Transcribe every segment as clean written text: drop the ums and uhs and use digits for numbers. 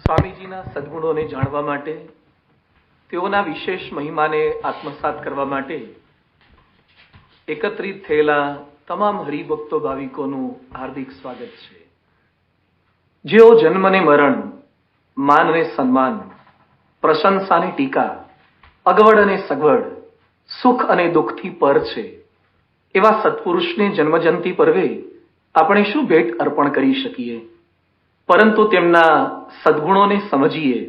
સ્વામીજીના સદગુણોને જાણવા માટે, તેઓના વિશેષ મહિમાને આત્મસાત કરવા માટે એકત્રિત થયેલા તમામ હરિભક્તો ભાવિકોનું હાર્દિક સ્વાગત છે. જેઓ જન્મ ને મરણ, માન અને સન્માન, પ્રશંસા અને ટીકા, અગવડ અને સગવડ, સુખ અને દુઃખથી પર છે, એવા સત્પુરુષને જન્મજયંતિ પર્વે આપણે શું ભેટ અર્પણ કરી શકીએ? પરંતુ તેમના સદગુણોને સમજીએ,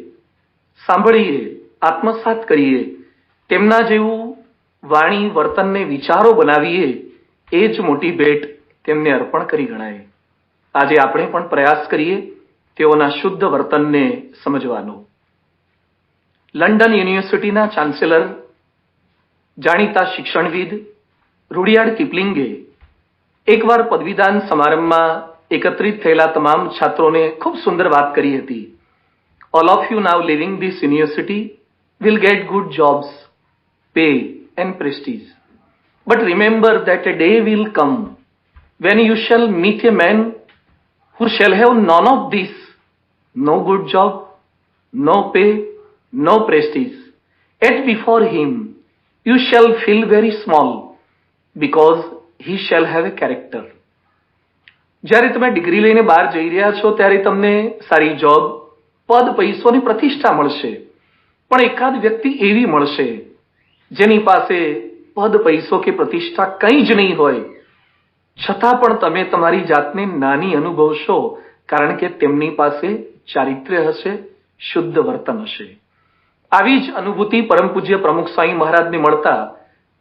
સાંભળીએ, આત્મસાત કરીએ, તેમના જેવું વાણી, વર્તનને વિચારો બનાવીએ, એ જ મોટી ભેટ તેમને અર્પણ કરી ગણાય. આજે આપણે પણ પ્રયાસ કરીએ તેઓના શુદ્ધ વર્તનને સમજવાનો. લંડન યુનિવર્સિટીના ચાન્સેલર, જાણીતા શિક્ષણવિદ રૂડિયાર્ડ કિપલિંગે એકવાર પદવીદાન સમારંભમાં એકત્રિત થયેલા તમામ છાત્રોને ખૂબ સુંદર વાત કરી હતી. All of you now living this university will get good jobs, pay and prestige. But remember that a day will come when you shall meet a man who shall have none of this, no good job, no pay, no prestige. Yet before him you shall feel very small because he shall have a character. જ્યારે તમે degree લઈને બહાર જઈ રહ્યા છો ત્યારે તમને સારી જોબ, પદ, પૈસો અને પ્રતિષ્ઠા મળશે. પણ એકાદ વ્યક્તિ એવી મળશે જેની પાસે પદ, પૈસો કે પ્રતિષ્ઠા કંઈ જ નહીં હોય, છતાં પણ તમે તમારી જાતને નાની અનુભવશો, કારણ કે તેમની પાસે ચારિત્ર્ય હશે, શુદ્ધ વર્તન હશે. આવી જ અનુભૂતિ પરમ પૂજ્ય પ્રમુખ સ્વામી મહારાજને મળતા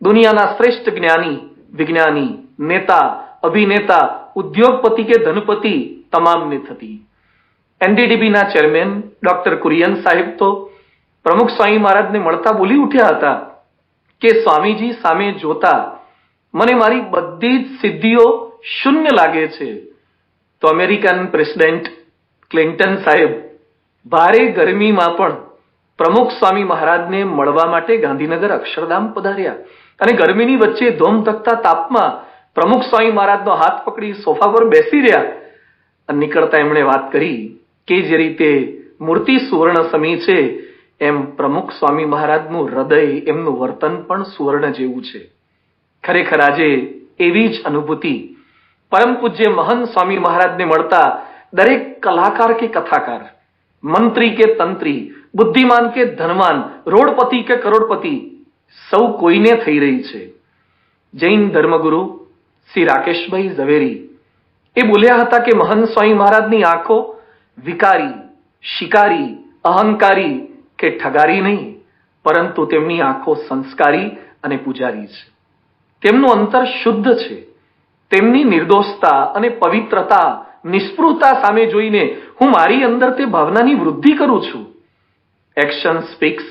દુનિયાના શ્રેષ્ઠ જ્ઞાની, વિજ્ઞાની, નેતા, અભિનેતા, ઉદ્યોગપતિ કે ધનપતિ તમામને થતી. એનડીડીબીના ચેરમેન ડોક્ટર કુરિયન સાહેબ તો પ્રમુખ સ્વામી મહારાજને મળતા બોલી ઉઠ્યા હતા કે સ્વામીજી સામે જોતા મને મારી બધી જ સિદ્ધિઓ શૂન્ય લાગે છે. તો અમેરિકન પ્રેસિડેન્ટ ક્લિન્ટન સાહેબ ભારે ગરમીમાં પણ પ્રમુખ સ્વામી મહારાજને મળવા માટે ગાંધીનગર અક્ષરધામ પધાર્યા અને ગરમીની વચ્ચે ધોમધકતા તાપમાં પ્રમુખ સ્વામી મહારાજનો હાથ પકડી સોફા પર બેસી રહ્યા અને નીકળતા એમણે વાત કરી કે જે રીતે મૂર્તિ સુવર્ણ સમી છે, એમ પ્રમુખ સ્વામી મહારાજનું હૃદય, એમનું વર્તન પણ સુવર્ણ જેવું છે. ખરેખર આજે એવી જ અનુભૂતિ પરમ પૂજ્ય મહંત સ્વામી મહારાજને મળતા દરેક કલાકાર કે કથાકાર, મંત્રી કે તંત્રી, બુદ્ધિમાન કે ધનવાન, રોડપતિ કે કરોડપતિ, સૌ કોઈને થઈ રહી છે. જૈન ધર્મગુરુ શ્રી રાકેશભાઈ ઝવેરી એ બોલ્યા હતા કે મહંત સ્વામી મહારાજની આંખો વિકારી, શિકારી, અહંકારી કે ઠગારી નહીં, પરંતુ તેમની આંખો સંસ્કારી અને પૂજારી છે. તેમનું અંતર શુદ્ધ છે. તેમની નિર્દોષતા અને પવિત્રતા, નિસ્પૃહતા સામે જોઈને હું મારી અંદર તે ભાવનાની વૃદ્ધિ કરું છું. એક્શન સ્પીક્સ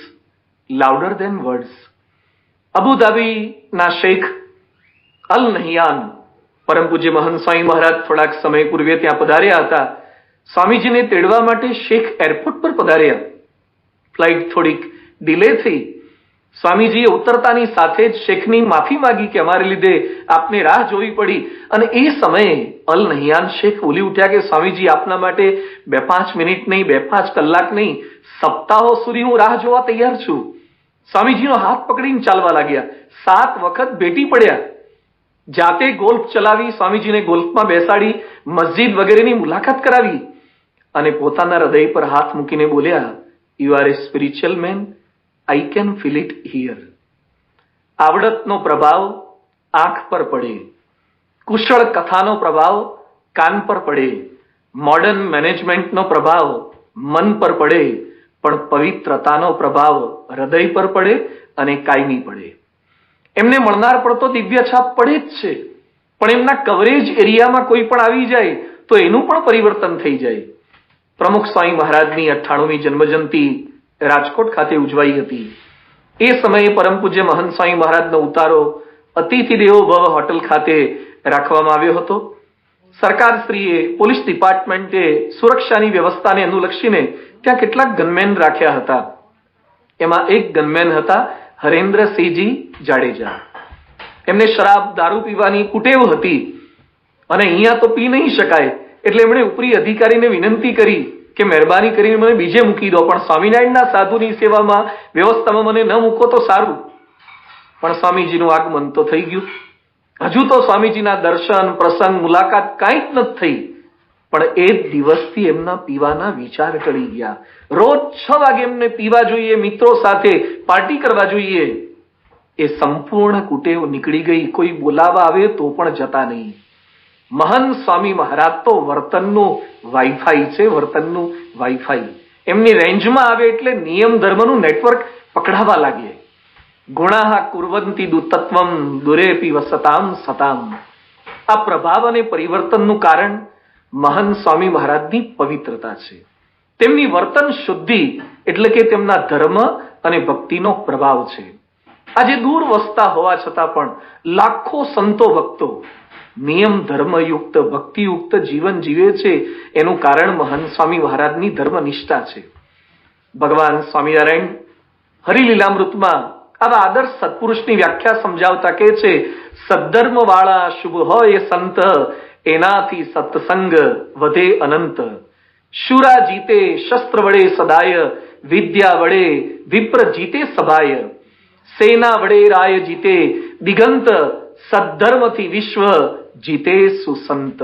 લાઉડર દેન વર્ડ્સ. અબુધાબીના શેખ અલ નહિયાન પરમ પૂજ્ય મહંત સ્વામી મહારાજ થોડાક સમય પૂર્વે ત્યાં પધાર્યા હતા. સ્વામીજીને તેડવા માટે શેખ એરપોર્ટ પર પધાર્યા. ફ્લાઇટ થોડીક ડિલે થઈ. સ્વામીજીએ ઉતરતાની સાથે જ શેખની માફી માગી કે અમારે લીધે આપને રાહ જોવી પડી. અને એ સમયે અલ નહિયાન શેખ બોલી ઉઠ્યા કે સ્વામીજી આપના માટે 2-5 મિનિટ નહીં, 2-5 કલાક નહીં, સપ્તાહો સુધી હું રાહ જોવા તૈયાર છું. સ્વામીજીનો હાથ પકડીને ચાલવા લાગ્યા. 7 વખત ભેટી પડ્યા. જાતે ગોલ્ફ ચલાવી, સ્વામીજીને ગોલ્ફમાં બેસાડી, મસ્જિદ વગેરેની મુલાકાત કરાવી અને પોતાના હૃદય પર હાથ મૂકીને બોલ્યા, you are a spiritual man, I can feel it here. આવડતનો પ્રભાવ આંખ પર પડે, કુશળ કથાનો પ્રભાવ કાન પર પડે, મોડર્ન મેનેજમેન્ટનો પ્રભાવ મન પર પડે, પણ પવિત્રતાનો પ્રભાવ હૃદય પર પડે અને કાયમી પડે. એમને મળનાર પર તો દિવ્ય છાપ પડે જ છે, પણ એમના કવરેજ એરિયામાં કોઈ પણ આવી જાય તો એનું પણ પરિવર્તન થઈ જાય. પ્રમુખ સ્વામી મહારાજની 98મી જન્મજયંતિ રાજકોટ ખાતે ઉજવાઈ હતી. એ સમયે પરમ પૂજ્ય મહંત સ્વામી મહારાજનો ઉતારો અતિથિ દેવો ભવ હોટલ ખાતે રાખવામાં આવ્યો હતો. સરકારશ્રીએ, પોલીસ ડિપાર્ટમેન્ટે સુરક્ષાની વ્યવસ્થાને અનુલક્ષીને ત્યાં કેટલાક ગનમેન રાખ્યા હતા. એમાં એક ગનમેન હતા હરેન્દ્રસિંહજી જાડેજા. એમને શરાબ, દારૂ પીવાની કુટેવ હતી અને અહીંયા તો પી નહીં શકાય, એટલે એમણે ઉપરી અધિકારીને વિનંતી કરી કે મહેરબાની કરીને મને બીજે મૂકી દો, પણ સ્વામિનારાયણના સાધુની સેવામાં વ્યવસ્થામાં મને ન મૂકો તો સારું. પણ સ્વામીજીનું આગમન તો થઈ ગયું. હજુ તો સ્વામીજીના દર્શન, પ્રસંગ, મુલાકાત કાંઈ જ નથી થઈ. પણ એ જ દિવસથી એમના પીવાના વિચાર ટળી ગયા. રોજ 6 વાગે એમને પીવા જોઈએ, મિત્રો સાથે પાર્ટી કરવા જોઈએ. એ સંપૂર્ણ કુટેવ નીકળી ગઈ. કોઈ બોલાવા આવે તો પણ જતા નહીં. મહાન સ્વામી મહારાજ તો વર્તનનું વાઈફાઈ છે, વર્તનનું વાઈફાઈ. એમની રેન્જમાં આવે એટલે નિયમ ધર્મનું નેટવર્ક પકડાવા લાગે. ગુણાહ કુર્વંતિ દુતત્વમ દુરેપી વસતામ સતામ. આ પ્રભાવ અને પરિવર્તનનું કારણ મહાન સ્વામી મહારાજની પવિત્રતા છે. તેમની વર્તન શુદ્ધિ એટલે કે તેમના ધર્મ અને ભક્તિનો પ્રભાવ છે. આજે દૂર વસતા હોવા છતાં પણ લાખો સંતો ભક્તો નિયમ ધર્મયુક્ત ભક્તિયુક્ત જીવન જીવે છે. એનું કારણ મહાન સ્વામી મહારાજની ધર્મનિષ્ઠા છે. ભગવાન સ્વામિનારાયણ હરિલીલામૃતમાં આવા આદર્શ સત્પુરુષની વ્યાખ્યા સમજાવતા કહે છે, સદ્ધર્મ વાળા શુભ હોય સંત, એનાથી સત્સંગ વધે અનંત. શુરા જીતે શસ્ત્ર વડે સદાય, વિદ્યા વડે વિપ્ર જીતે સભાય. સેના વડે રાય જીતે દિગંત, સદ્ધર્મથી વિશ્વ જીતે સુસંત.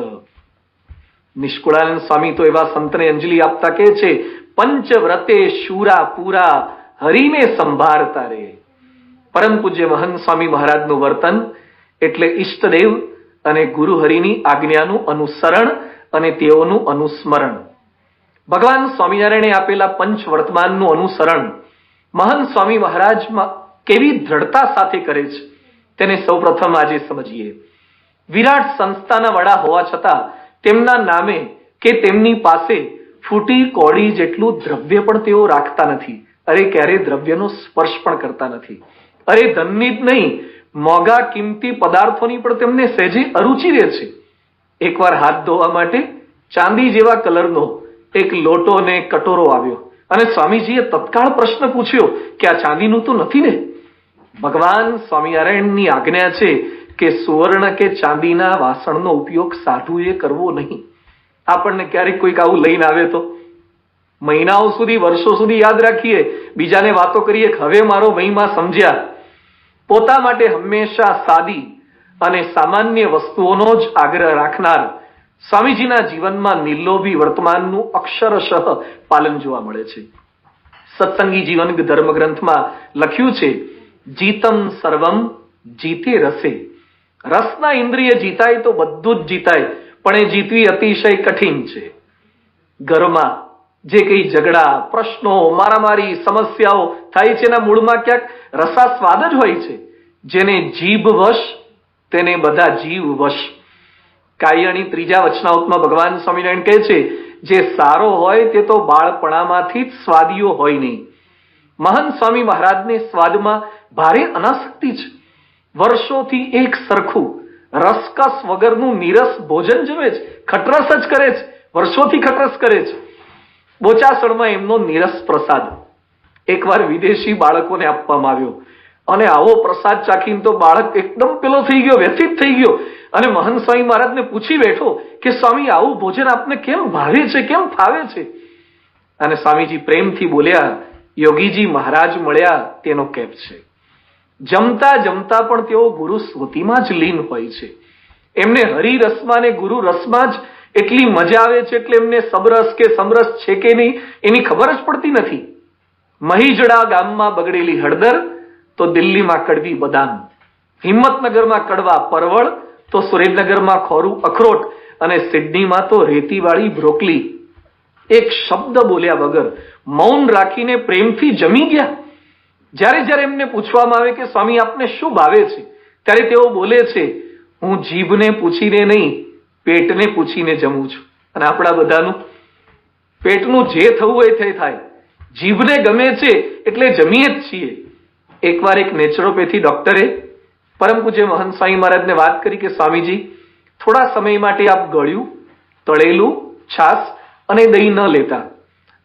નિષ્કુળાનંદ સ્વામી તો એવા સંતને અંજલિ આપતા કહે છે, પંચવ્રતે શુરા પૂરા, હરિને સંભાળતા રે. પરમ પૂજ્ય મહાન સ્વામી મહારાજનું વર્તન એટલે ઈષ્ટદેવ અને ગુરુ હરિની આજ્ઞાનું અનુસરણ અને તેઓનું અનુસ્મરણ. ભગવાન સ્વામિનારાયણે આપેલા પંચ વર્તમાનનું અનુસરણ મહાન સ્વામી મહારાજ કેવી દ્રઢતા સાથે કરે છે તેને સૌપ્રથમ આજે સમજીએ. વિરાટ સંસ્થાના વડા હોવા છતાં તેમના નામે કે તેમની પાસે ફૂટી કોડી જેટલું દ્રવ્ય પણ તેઓ રાખતા નથી. અરે ક્યારે દ્રવ્યનો સ્પર્શ પણ કરતા નથી. અરે ધનની જ નહીં, મોંઘા કિંમતી પદાર્થોની પણ તેમને સહેજે અરુચિ રહે છે. એકવાર હાથ ધોવા માટે ચાંદી જેવા કલરનો એક લોટો ને કટોરો આવ્યો અને સ્વામીજીએ તત્કાળ પ્રશ્ન પૂછ્યો કે આ ચાંદીનું તો નથી ને? ભગવાન સ્વામિનારાયણની આજ્ઞા છે કે સુવર્ણ કે ચાંદીના વાસણનો ઉપયોગ સાધુએ કરવો નહીં. આપણને ક્યારેક કોઈક આવું લઈને આવે તો મહિનાઓ સુધી, વર્ષો સુધી યાદ રાખીએ, બીજાને વાતો કરીએ કે હવે મારો મહિમા સમજ્યા. પોતા માટે હંમેશા સાદી અને સામાન્ય વસ્તુઓનો જ આગ્રહ રાખનાર સ્વામીજીના જીવનમાં નિર્લોભી વર્તમાનનું અક્ષરશઃ પાલન જોવા મળે છે. સત્સંગી જીવન ધર્મ ગ્રંથમાં લખ્યું છે, જીતમ સર્વમ જીતે રસે. રસના ઇન્દ્રિય જીતાય તો બધું જ જીતાય, પણ એ જીતવી અતિશય કઠિન છે. ઘરમાં જે કઈ ઝઘડા, પ્રશ્નો, મારામારી, સમસ્યાઓ થાય છે એના મૂળમાં ક્યાંક રસાસ્વાદ જ હોય છે. જેને જીભ વશ તેને બધા જીવ વશ. કાયણી 3જા વચનાઉતમાં ભગવાન સ્વામિનારાયણ કહે છે, જે સારો હોય તે તો બાળપણામાંથી જ સ્વાદીઓ હોય નહીં. મહાન સ્વામી મહારાજને સ્વાદમાં ભારે અનાસક્તિ છે. વર્ષોથી એક સરખું રસકસ વગરનું નીરસ ભોજન જમે છે, ખટરસ જ કરે છે, વર્ષોથી ખટરસ કરે છે. બોચાસણમાં એમનો નીરસ પ્રસાદ એકવાર વિદેશી બાળકોને આપવામાં આવ્યો અને આવો પ્રસાદ ચાખીને તો બાળક એકદમ પેલો થઈ ગયો, વ્યથિત થઈ ગયો અને મહાન સ્વામી મહારાજને પૂછી બેઠો કે સ્વામી આવું ભોજન આપને કેમ ભાવે છે, કેમ ફાવે છે? અને સ્વામીજી પ્રેમથી બોલ્યા, યોગીજી મહારાજ મળ્યા તેનો કેપ છે. જમતા જમતા પણ તેઓ ગુરુ સ્મૃતિમાં જ લીન હોય છે. એમને હરિરસમાં ને ગુરુ રસમાં જ એટલી મજા આવે છે એટલે એમને સબરસ કે સમરસ છે કે નહીં એની ખબર જ પડતી નથી. મહીજડા ગામમાં બગડેલી હળદર તો દિલ્હીમાં કડવી બદામ, હિંમતનગરમાં કડવા પરવળ તો સુરેન્દ્રનગરમાં ખોરું અખરોટ અને સિડનીમાં તો રેતીવાળી બ્રોકલી. એક શબ્દ બોલ્યા વગર મૌન રાખીને પ્રેમથી જમી ગયા. જ્યારે જ્યારે એમને પૂછવામાં આવે કે સ્વામી આપને શું ભાવે છે, ત્યારે તેઓ બોલે છે, હું જીભને પૂછીને નહીં, પેટને પૂછીને જમું છું. અને આપણા બધાનું પેટનું જે થવું હોય તે થાય, જીભને ગમે છે એટલે જમીએ જ છીએ. એકવાર એક નેચરોપેથી ડોક્ટરે પરમ પૂજ્ય મહાન સ્વામી મહારાજને વાત કરી કે સ્વામીજી થોડા સમય માટે આપ ગળ્યું, તળેલું, છાસ અને દહીં ન લેતા.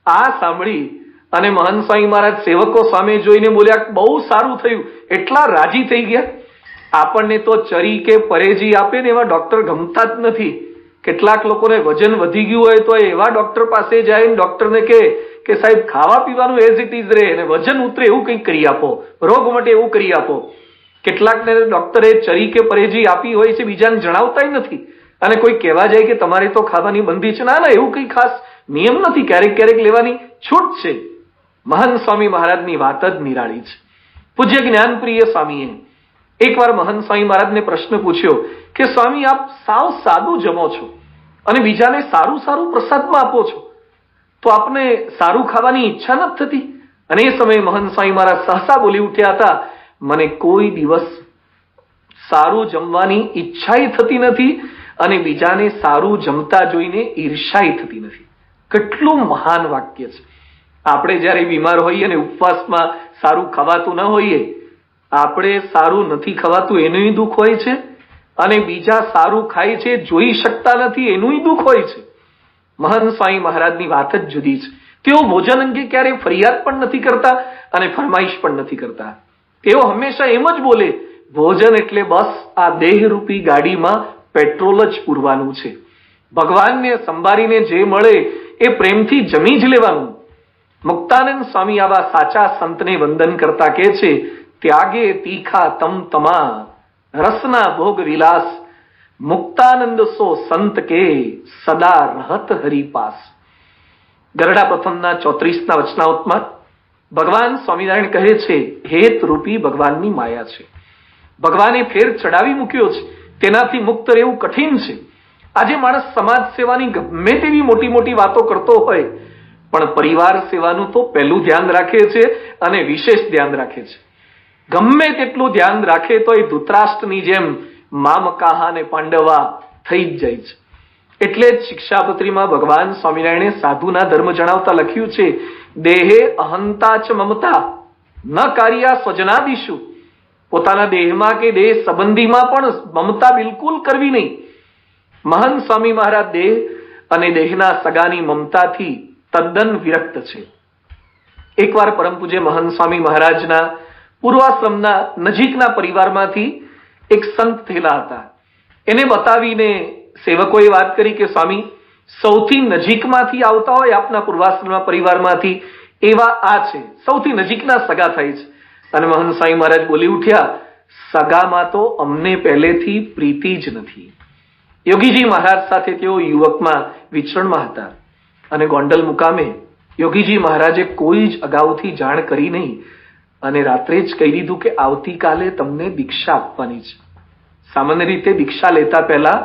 આ સાંભળી અને મહાન સ્વામી મહારાજ સેવકો સામે જોઈને બોલ્યા, બહુ સારું થયું, એટલા રાજી થઈ ગયા. આપણને તો ચરી કે પરેજી આપે ને એવા ડોક્ટર ગમતા જ નથી. કેટલાક લોકોને વજન વધી ગયું હોય તો એવા ડોક્ટર પાસે જાય, ડોક્ટરને કે સાહેબ ખાવા પીવાનું એઝ ઇટ ઇઝ રહે અને વજન ઉતરે એવું કંઈક કરી આપો, રોગ મટે એવું કરી આપો. કેટલાકને ડોક્ટરે ચરી કે પરેજી આપી હોય છે, બીજાને જણાવતાય નથી, અને કોઈ કહેવા જાય કે તમારે તો ખાવાની બંધી છે. ના, એવું કંઈ ખાસ નિયમ નથી, ક્યારેક ક્યારેક લેવાની છૂટ છે. મહાન સ્વામી મહારાજની વાત જ નિરાળી છે. પૂજ્ય જ્ઞાનપ્રિય સ્વામીએ એકવાર મહાન સ્વામી મહારાજને પ્રશ્ન પૂછ્યો કે સ્વામી, આપ સાવ સાદું જમો છો અને બીજાને સારું સારું પ્રસાદમાં આપો છો, તો આપને સારું ખાવાની ઈચ્છા નથી થતી? અને એ સમયે મહાન સ્વામી મહારાજ સહસા બોલી ઉઠ્યા હતા, મને કોઈ દિવસ સારું જમવાની ઈચ્છાય થતી નથી અને બીજાને સારું જમતા જોઈને ઈર્ષાય થતી નથી. કેટલું મહાન વાક્ય છે. આપણે જયારે બીમાર હોઈએ અને ઉપવાસમાં સારું ખવાતું ન હોઈએ, આપણે સારું નથી ખવાતું એનું દુઃખ હોય છે, અને બીજા સારું ખાય છે જોઈ શકતા નથી એનું દુઃખ હોય છે. મહાન સ્વામી મહારાજની વાત જ જુદી છે. તેઓ ભોજન અંગે ક્યારેય ફરિયાદ પણ નથી કરતા અને ફરમાઈશ પણ નથી કરતા. તેઓ હંમેશા એમ જ બોલે, ભોજન એટલે બસ આ દેહરૂપી ગાડીમાં પેટ્રોલ જ પૂરવાનું છે. ભગવાનને સંભાળીને જે મળે એ પ્રેમથી જમી જ લેવાનું. મુક્તાનંદ સ્વામી આવા સાચા સંતને વંદન કરતા કહે છે, ત્યાગે તીખા તમ તમા રસના ભોગ વિલાસ, મુક્તાનંદ સો સંત કે સદા રહત હરિપાસ. ગરડા પ્રથમના 34ના વચનાવતમાં ભગવાન સ્વામિનારાયણ કહે છે, હેત રૂપી ભગવાનની માયા છે. ભગવાને ફેર ચડાવી મૂક્યો છે, તેનાથી મુક્ત રહેવું કઠિન છે. આજે માણસ સમાજ સેવાની ગમે તેવી મોટી મોટી વાતો કરતો હોય, પણ પરિવાર સેવાનું તો પહેલું ધ્યાન રાખે છે અને વિશેષ ધ્યાન રાખે છે. ગમે તેટલું ધ્યાન રાખે તો એ ધૃતરાષ્ટ્રની જેમ મામકાહા અને પાંડવા થઈ જ જાય છે. એટલે જ શિક્ષાપત્રીમાં ભગવાન સ્વામિનારાયણે સાધુના ધર્મ જણાવતા લખ્યું છે, દેહે અહંતા ચ મમતા ન કાર્યા સ્વજનાદિશુ. પોતાના દેહમાં કે દેહ સંબંધીમાં પણ મમતા બિલકુલ કરવી નહીં. મહાન સ્વામી મહારાજ દેહ અને દેહના સગાની મમતાથી તદ્દન વિરક્ત છે. એકવાર પરમ પૂજ્ય મહાન સ્વામી મહારાજના પૂર્વાશ્રમના નજીકના પરિવારમાંથી એક સંત થયેલા હતા. એને બતાવીને સેવકોએ વાત કરી કે સ્વામી, સૌથી નજીકમાંથી આવતા હોય આપના પૂર્વાશ્રમના પરિવારમાંથી એવા આ છે, સૌથી નજીકના સગા થાય છે. અને મહાન સ્વામી મહારાજ બોલી ઉઠ્યા, સગામાં તો અમને પહેલેથી પ્રીતિ જ નથી. યોગીજી મહારાજ સાથે તેઓ યુવકમાં વિચરણમાં હતા અને ગોંડલ મુકામે યોગીજી મહારાજે કોઈ જ અગાઉથી જાણ કરી નહીં અને રાત્રે જ કહી દીધું કે આવતીકાલે તમને દીક્ષા આપવાની છે. સામાન્ય રીતે દીક્ષા લેતા પહેલા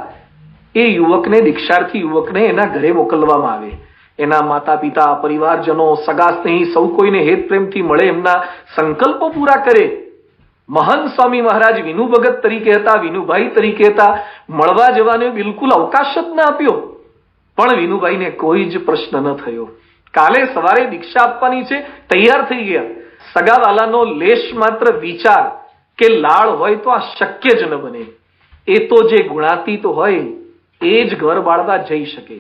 એ યુવકને, દીક્ષાર્થી યુવકને એના ઘરે મોકલવામાં આવે. એના માતા પિતા, પરિવારજનો, સગા સ્નેહી સૌ કોઈને હેત પ્રેમથી મળે, એમના સંકલ્પો પૂરા કરે. મહાન સ્વામી મહારાજ વિનુ ભગત તરીકે હતા, વિનુભાઈ તરીકે હતા, મળવા જવાનો બિલકુલ અવકાશ જ ના આપ્યો. પણ વિનુભાઈને કોઈ જ પ્રશ્ન ન થયો. કાલે સવારે દીક્ષા આપવાની છે, તૈયાર થઈ ગયા. સગાવાલાનો લેશ માત્ર વિચાર કે લાળ હોય તો આ શક્ય જ ન બને. એ તો જે ગુણાતીત હોય એ જ ઘર બાળવા જઈ શકે,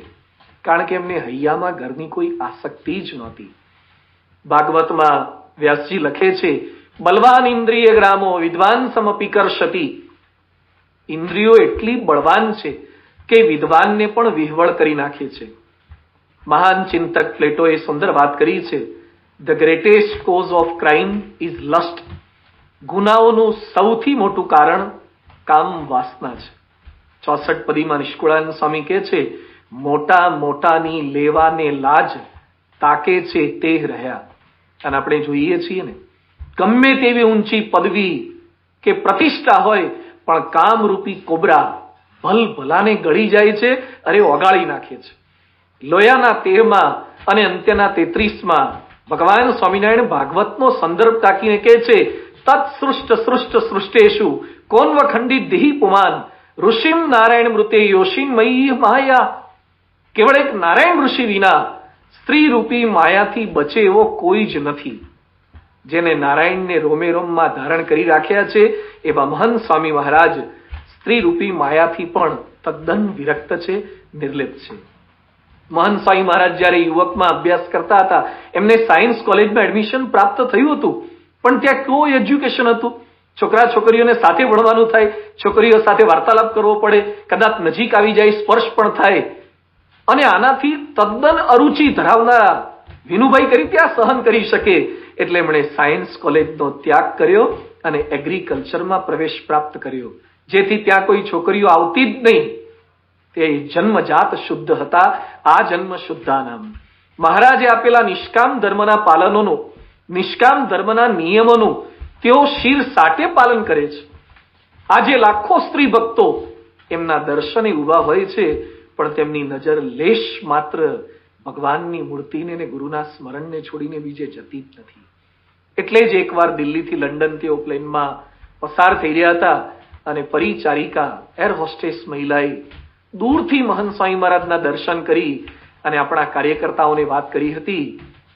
કારણ કે એમને હૈયામાં ઘરની કોઈ આસક્તિ જ નહોતી. ભાગવતમાં વ્યાસજી લખે છે, બલવાન ઇન્દ્રિય ગ્રામો વિદ્વાન સમપી કરશતી. ઇન્દ્રિયો એટલી બળવાન છે કે વિદ્વાનને પણ વિહવળ કરી નાખે છે. મહાન ચિંતક પ્લેટોએ સુંદર વાત કરી છે, the greatest cause of crime is lust. ગુનાઓનું સૌથી મોટું કારણ કામ વાસના છે. 64 પદીમાં નિષ્કુળાનંદ સ્વામી કહે છે, મોટા મોટાની લેવાને લાજ તાકે છે તે રહ્યા. અને આપણે જોઈએ છીએ ને, ગમે તેવી ઊંચી પદવી કે પ્રતિષ્ઠા હોય, પણ કામરૂપી કોબરા ભલ ભલાને ગળી જાય છે, અરે ઓગાળી નાખે છે. લોયાના 13માં અને અંત્યના 33માં ભગવાન સ્વામિનારાયણ ભાગવતનો સંદર્ભ તાકીને કહે છે, તત્સૃષ્ટ સૃષ્ટ સૃષ્ટેશુ કોન્વ ખંડિત દેહી પુમાન ઋષિમ નારાયણ મૃતે યોશિન મયી માયા. કેવળ એક નારાયણ ઋષિ વિના સ્ત્રી રૂપી માયાથી બચે એવો કોઈ જ નથી. જેને નારાયણને રોમે રોમમાં ધારણ કરી રાખ્યા છે એવા મહાન સ્વામી મહારાજ સ્ત્રી રૂપી માયાથી પણ તદ્દન વિરક્ત છે, નિર્લિપ્ત છે. મહાન સ્વામી મહારાજ જયારે યુવકમાં અભ્યાસ કરતા હતા, એમને સાયન્સ કોલેજમાં એડમિશન પ્રાપ્ત થયું હતું, પણ ત્યાં કોઈ એજ્યુકેશન હતું. છોકરા છોકરીઓને સાથે ભણવાનું થાય, છોકરીઓ સાથે વાર્તાલાપ કરવો પડે, કદાચ નજીક આવી જાય, સ્પર્શ પણ થાય. અને આનાથી તદ્દન અરુચિ ધરાવનારા વિનુભાઈ કરી ત્યાં સહન કરી શકે એટલે એમણે સાયન્સ કોલેજનો ત્યાગ કર્યો અને એગ્રીકલ્ચરમાં પ્રવેશ પ્રાપ્ત કર્યો, જેથી ત્યાં કોઈ છોકરીઓ આવતી જ નહીં. તે જન્મજાત શુદ્ધ હતા. આ જન્મ શુદ્ધાનામ. મહારાજે આપેલા નિષ્કામ ધર્મના પાલનોનું, નિષ્કામ ધર્મના નિયમોનું તેઓ શિર સાટે પાલન કરે છે. આજે લાખો સ્ત્રી ભક્તો એમના દર્શને ઉભા હોય છે, પણ તેમની નજર લેશ માત્ર ભગવાનની મૂર્તિને ને ગુરુના સ્મરણને છોડીને બીજે જતી જ નથી. એટલે જ એકવાર દિલ્હીથી લંડન તેઓ પ્લેનમાં પસાર થઈ રહ્યા હતા અને પરિચારિકા એર હોસ્ટેસ મહિલાએ દૂરથી મહંત સ્વામી મહારાજના દર્શન કરી અને આપણા કાર્યકર્તાઓને વાત કરી હતી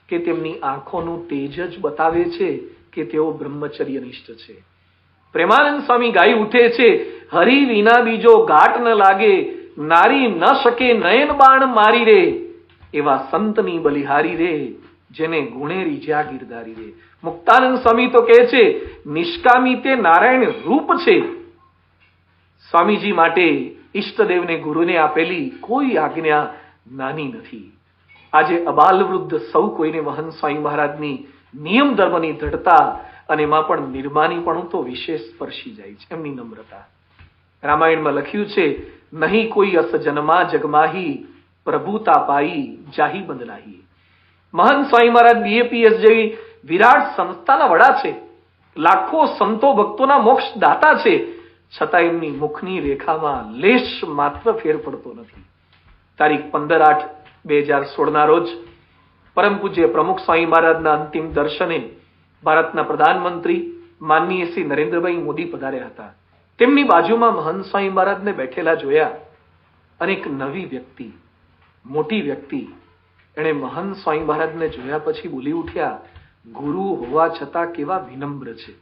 કે તેમની આંખોનું તેજ જ બતાવે છે કે તેઓ બ્રહ્મચર્યનિષ્ઠ છે. પ્રેમાનંદ સ્વામી ગાઈ ઉઠે છે, હરિ વિના બીજો ઘાટ ન લાગે, નારી ન શકે નયન બાણ મારી રે, એવા સંતની બલિહારી રે, જેને ગુણે રીઝ્યા ગિરધારી રે. મુક્તાનંદ સ્વામી તો કહે છે, નિષ્કામી તે નારાયણ રૂપ છે. સ્વામીજી માટે ઈષ્ટદેવને ગુરુને આપેલી કોઈ આજ્ઞા નાની નથી. આજે અબાલ વૃદ્ધ સૌ કોઈને મહંત સ્વામી મહારાજની નિયમ ધર્મની દ્રઢતા અને એમાં પણ નિર્માનીપણું તો વિશેષ સ્પર્શી જાય છે. એમની નમ્રતા. રામાયણમાં લખ્યું છે, નહીં કોઈ અસ જન્મા જગમાહી, પ્રભુતા પાઈ જાહી બંદનાહી. મહંત સ્વામી મહારાજ બીએપીએસ જેવી વિરાટ સંસ્થાના વડા છે, લાખો સંતો ભક્તોના મોક્ષ દાતા છે, છતાં એમની મુખની રેખામાં લેશ માત્ર ફેર પડતો નથી. તારીખ 15/8/2016 રોજ પરમ પૂજ્ય પ્રમુખ સ્વામી મહારાજના અંતિમ દર્શને ભારતના પ્રધાનમંત્રી માનનીય શ્રી નરેન્દ્રભાઈ મોદી પધાર્યા હતા. તેમની બાજુમાં મહંત સ્વામી મહારાજને બેઠેલા જોયા અને એક નવી વ્યક્તિ, મોટી વ્યક્તિ, એણે મહંત સ્વામી મહારાજને જોયા પછી બોલી ઉઠ્યા, ગુરુ હોવા છતાં કેવા વિનમ્ર છે,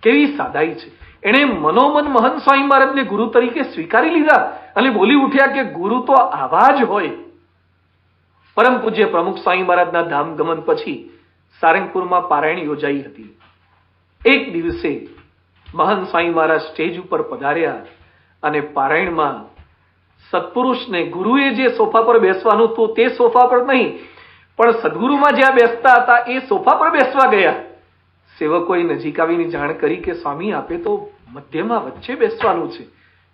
કેવી સાદાઈ છે. એણે મનોમન મહંત સ્વામી મહારાજને ગુરુ તરીકે સ્વીકારી લીધા અને બોલી ઉઠ્યા કે ગુરુ તો આવા જ હોય. પરમ પૂજ્ય પ્રમુખ સ્વામી મહારાજના ધામ ગમન પછી સારંગપુરમાં પારાયણ યોજાઈ હતી. એક દિવસે મહંત સ્વામી મહારાજ સ્ટેજ ઉપર પધાર્યા અને પારાયણમાં સત્પુરુષને ગુરુએ જે સોફા પર બેસવાનું હતું તે સોફા પર નહીં, પણ સદગુરુમાં જ્યાં બેસતા હતા એ સોફા પર બેસવા ગયા. સેવકોએ નજીક આવીને જાણ કરી કે સ્વામી આપે તો મધ્યમાં વચ્ચે બેસવાનું છે.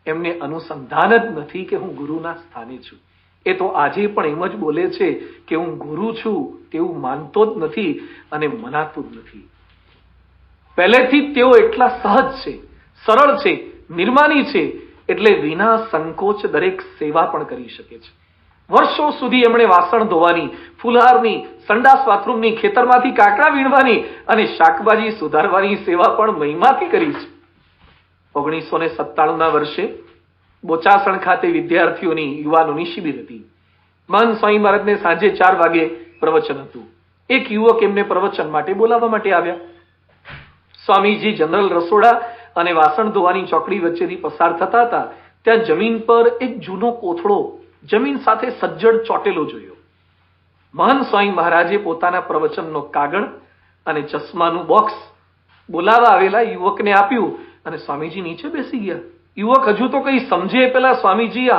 એમને અનુસંધાન જ નથી કે હું ગુરુના સ્થાને છું. એ તો આજે પણ એમ જ બોલે છે કે હું ગુરુ છું તેવું માનતો જ નથી અને મનાતું જ નથી. પહેલેથી જ તેઓ એટલા સહજ છે, સરળ છે, નિર્માની છે, એટલે વિના સંકોચ દરેક સેવા પણ કરી શકે છે. વર્ષો સુધી એમણે વાસણ ધોવાની, ફુલહારની, સંડાસ બાથરૂમની, ખેતરમાંથી કાકડા વીણવાની અને શાકભાજી સુધારવાની સેવા પણ મહિમાથી કરી છે. 1997ના વર્ષે બોચાસણ ખાતે વિદ્યાર્થીઓની, યુવાનોની શિબિર હતી. મહંત સ્વામી મહારાજને સાંજે 4 વાગે પ્રવચન હતું. એક યુવક એમને પ્રવચન માટે બોલાવવા માટે આવ્યા. સ્વામીજી જનરલ રસોડા અને વાસણ ધોવાની ચોકડી વચ્ચેથી પસાર થતા હતા. ત્યાં જમીન પર એક જૂનો કોથળો જમીન સાથે સજ્જડ ચોટેલો જોયો. મહંત સ્વામી મહારાજે પોતાના પ્રવચનનો કાગળ અને ચશ્માનું બોક્સ બોલાવા આવેલા યુવકને આપ્યું અને સ્વામીજી નીચે બેસી ગયા. યુવક હજુ તો કઈ સમજે પેલા સ્વામીજીએ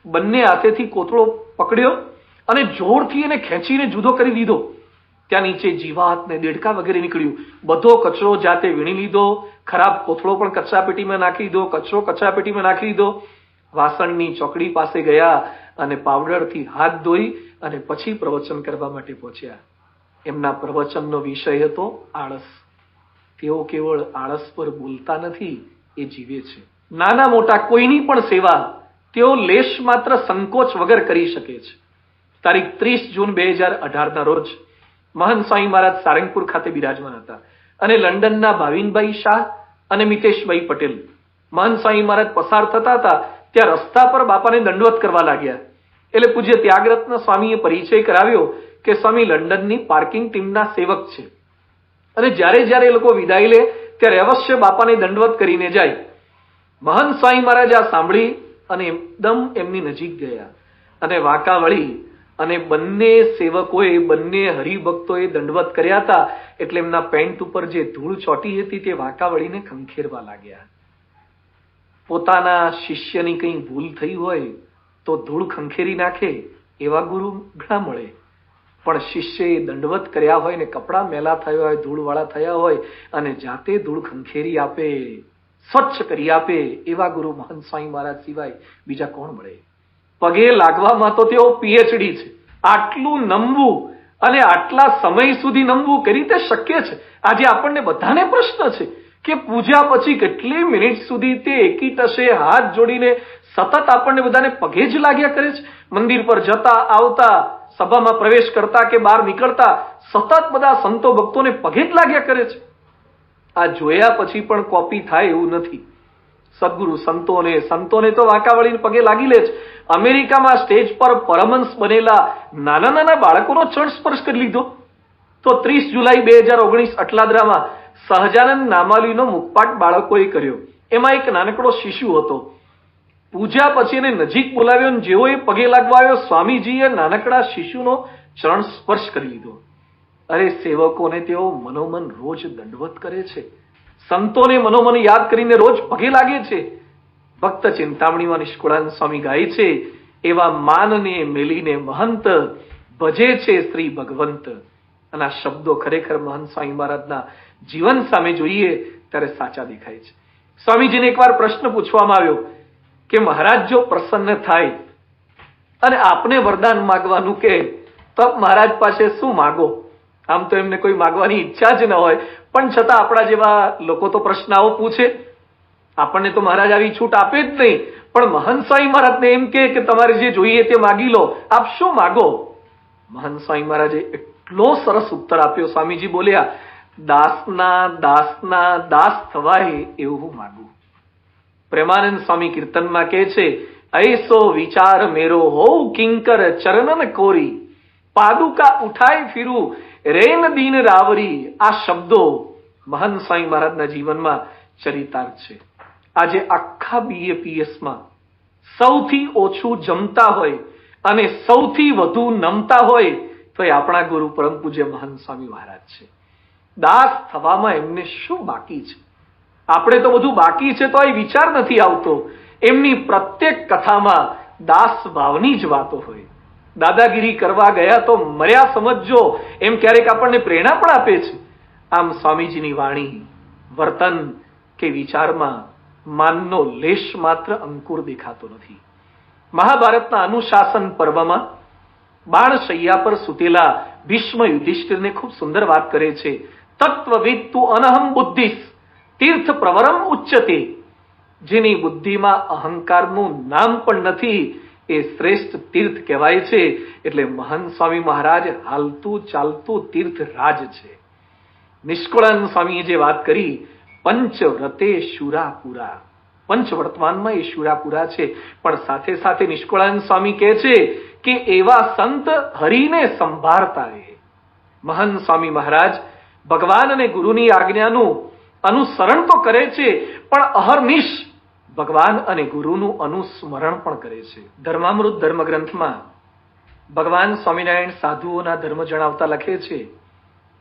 બંને હાથેથી કોથળો પકડ્યો અને જોરથી એને ખેંચીને જુદો કરી દીધો. ત્યાં નીચે જીવાત ને દેડકા વગેરે નીકળ્યું. બધો કચરો જાતે વીણી લીધો, ખરાબ કોથળો પણ કચરાપેટીમાં નાખી દીધો, કચરો કચરાપેટીમાં નાખી દીધો. વાસણની ચોકડી પાસે ગયા અને પાવડરથી હાથ ધોઈ અને પછી પ્રવચન કરવા માટે પહોંચ્યા. એમના પ્રવચનનો વિષય હતો આળસ. તેઓ કેવળ આળસ પર બોલતા નથી, એ જીવે છે. નાના મોટા કોઈની પણ સેવા તેઓ લેશ માત્ર સંકોચ વગર કરી શકે છે. તારીખ 30 જૂન 2018ના રોજ મહંત સ્વામી મહારાજ સારંગપુર ખાતે બિરાજમાન હતા અને લંડનના ભાવિનભાઈ શાહ અને મિતેશભાઈ પટેલ મહંત સ્વામી મહારાજ પસાર થતા હતા. ત્યાં રસ્તા પર બાપાને દંડવત કરવા લાગ્યા. એટલે પૂજ્ય ત્યાગરત્ન સ્વામીએ પરિચય કરાવ્યો કે સ્વામી લંડનની પાર્કિંગ ટીમના સેવક છે અને જ્યારે જ્યારે એ લોકો વિદાય લે ત્યારે અવશ્ય બાપાને દંડવત કરીને જાય. મહંત સ્વામી મહારાજ આ સાંભળી અને એકદમ એમની નજીક ગયા અને વાંકા વળી અને બંને સેવકોએ, બંને હરિભક્તોએ દંડવત કર્યા હતા એટલે એમના પેન્ટ ઉપર જે ધૂળ ચોટી હતી તે વાંકા વળીને ખંખેરવા લાગ્યા. પોતાના શિષ્યની કંઈ ભૂલ થઈ હોય તો ધૂળ ખંખેરી નાખે એવા ગુરુ ઘણા મળે, પણ શિષ્યએ દંડવત કર્યા હોય ને કપડાં મેલા થયા હોય, ધૂળવાળા થયા હોય અને જાતે ધૂળ ખંખેરી આપે, સ્વચ્છ કરી આપે એવા ગુરુ મહંત સ્વામી મહારાજ સિવાય બીજા કોણ મળે? પગે લાગવામાં તો તેઓ પીએચડી છે. આટલું નમવું અને આટલા સમય સુધી નમવું કઈ રીતે શક્ય છે? આજે આપણને બધાને પ્રશ્ન છે કે પૂજા પછી કેટલી મિનિટ સુધી તે એકી ટશે હાથ જોડીને સતત આપણને બધાને પગે જ લાગ્યા કરે છે. મંદિર પર જતા આવતા, સભામાં પ્રવેશ કરતા કે બહાર નીકળતા સતત બધા સંતો ભક્તોને પગે જ લાગ્યા કરે છે. આ જોયા પછી પણ કોપી થાય એવું નથી. સદગુરુ સંતોને તો વાંકા વળીને પગે લાગી લે છે. અમેરિકામાં સ્ટેજ પર પરમહંસ બનેલા નાના નાના બાળકોનો ચરણ સ્પર્શ કરી લીધો. તો 30 જુલાઈ 2019 અટલાદરામાં સહજાનંદ નામાલીનો મુખપાઠ બાળકોએ કર્યો. એમાં એક નાનકડો શિશુ હતો. પૂજા પછી એને નજીક બોલાવ્યો અને જેવો એ પગે લાગવા આવ્યો, સ્વામીજીએ નાનકડા શિશુનો ચરણ સ્પર્શ કરી લીધો. અરે સેવકોને તેઓ મનોમન રોજ દંડવત કરે છે, સંતોને મનોમન યાદ કરીને રોજ પગે લાગે છે. ભક્ત ચિંતામણીમાં નિષ્કુળાનંદ સ્વામી ગાય છે, એવા માનને મેલીને મહંત ભજે છે શ્રી ભગવંત. અને આ શબ્દો ખરેખર મહંત સ્વામી મહારાજના જીવન સામે જોઈએ ત્યારે સાચા દેખાય છે. સ્વામીજીને એકવાર પ્રશ્ન પૂછવામાં આવ્યો કે મહારાજ જો પ્રસન્ન થાય અને આપને વરદાન માગવાનું કે તો મહારાજ પાસે શું માગો? આમ તો એમને કોઈ માગવાની ઈચ્છા જ ન હોય, પણ છતાં આપણા જેવા લોકો તો પ્રશ્ન આવો પૂછે. આપણને તો મહારાજ આવી છૂટ આપે જ નહીં, પણ મહંત સ્વામી મહારાજને એમ કે તમારે જે જોઈએ તે માગી લો, આપ શું માગો? મહંત સ્વામી મહારાજે એટલો સરસ ઉત્તર આપ્યો. સ્વામીજી બોલ્યા, દાસના દાસ થવાય એવું માગું. પ્રેમાનંદ સ્વામી કીર્તનમાં કહે છે, ऐसो विचार मेरो हो किंकर चरणन कोरी, पादुका उठाए फिरू रेन दीन रावरी. આ શબ્દો મહંત સ્વામી મહારાજના જીવનમાં ચરિતાર્થ છે. આજે આખા BAPSમાં સૌથી ઓછું જમતા હોય અને સૌથી વધુ નમતા હોય તો એ આપણા ગુરુ પરમ પૂજ્ય મહંત સ્વામી મહારાજ છે. દાસ થવામાં એમને શું બાકી છે? આપણે તો બધું બાકી છે તો એ વિચાર નથી આવતો. એમની પ્રત્યેક કથામાં દાસ ભાવની જ વાતો હોય. દાદાગીરી કરવા ગયા તો મર્યા સમજજો, એમ ક્યારેક આપણને પ્રેરણા પણ આપે છે. આમ સ્વામીજીની વાણી, વર્તન કે વિચારમાં માનનો લેશ માત્ર અંકુર દેખાતો નથી. મહાભારતના અનુશાસન પર્વમાં બાણશૈયા પર સૂતેલા ભીષ્મ યુધિષ્ઠિરને ખૂબ સુંદર વાત કરે છે. તત્વવિદ તુ અનહમ બુદ્ધિસ તીર્થ પ્રવરમ ઉચ્ચતે. જેની બુદ્ધિમાં અહંકારનું નામ પણ નથી એ શ્રેષ્ઠ તીર્થ કહેવાય છે. એટલે મહંત સ્વામી મહારાજ હાલતું ચાલતું તીર્થ રાજ છે. નિષ્કુળાનંદ સ્વામીએ જે વાત કરી, પંચવ્રતે શુરાપુરા, પંચ વર્તમાનમાં એ શુરાપુરા છે. પણ સાથે સાથે નિષ્કુળાનંદ સ્વામી કહે છે કે એવા સંત હરિને સંભાળતા રહે. મહંત સ્વામી મહારાજ ભગવાન અને ગુરુની આજ્ઞાનું અનુસરણ તો કરે છે, પણ અહર્નિશ ભગવાન અને ગુરુનું અનુસ્મરણ પણ કરે છે. ધર્મામૃત ધર્મગ્રંથમાં ભગવાન સ્વામિનારાયણ સાધુઓના ધર્મ જણાવતા લખે છે,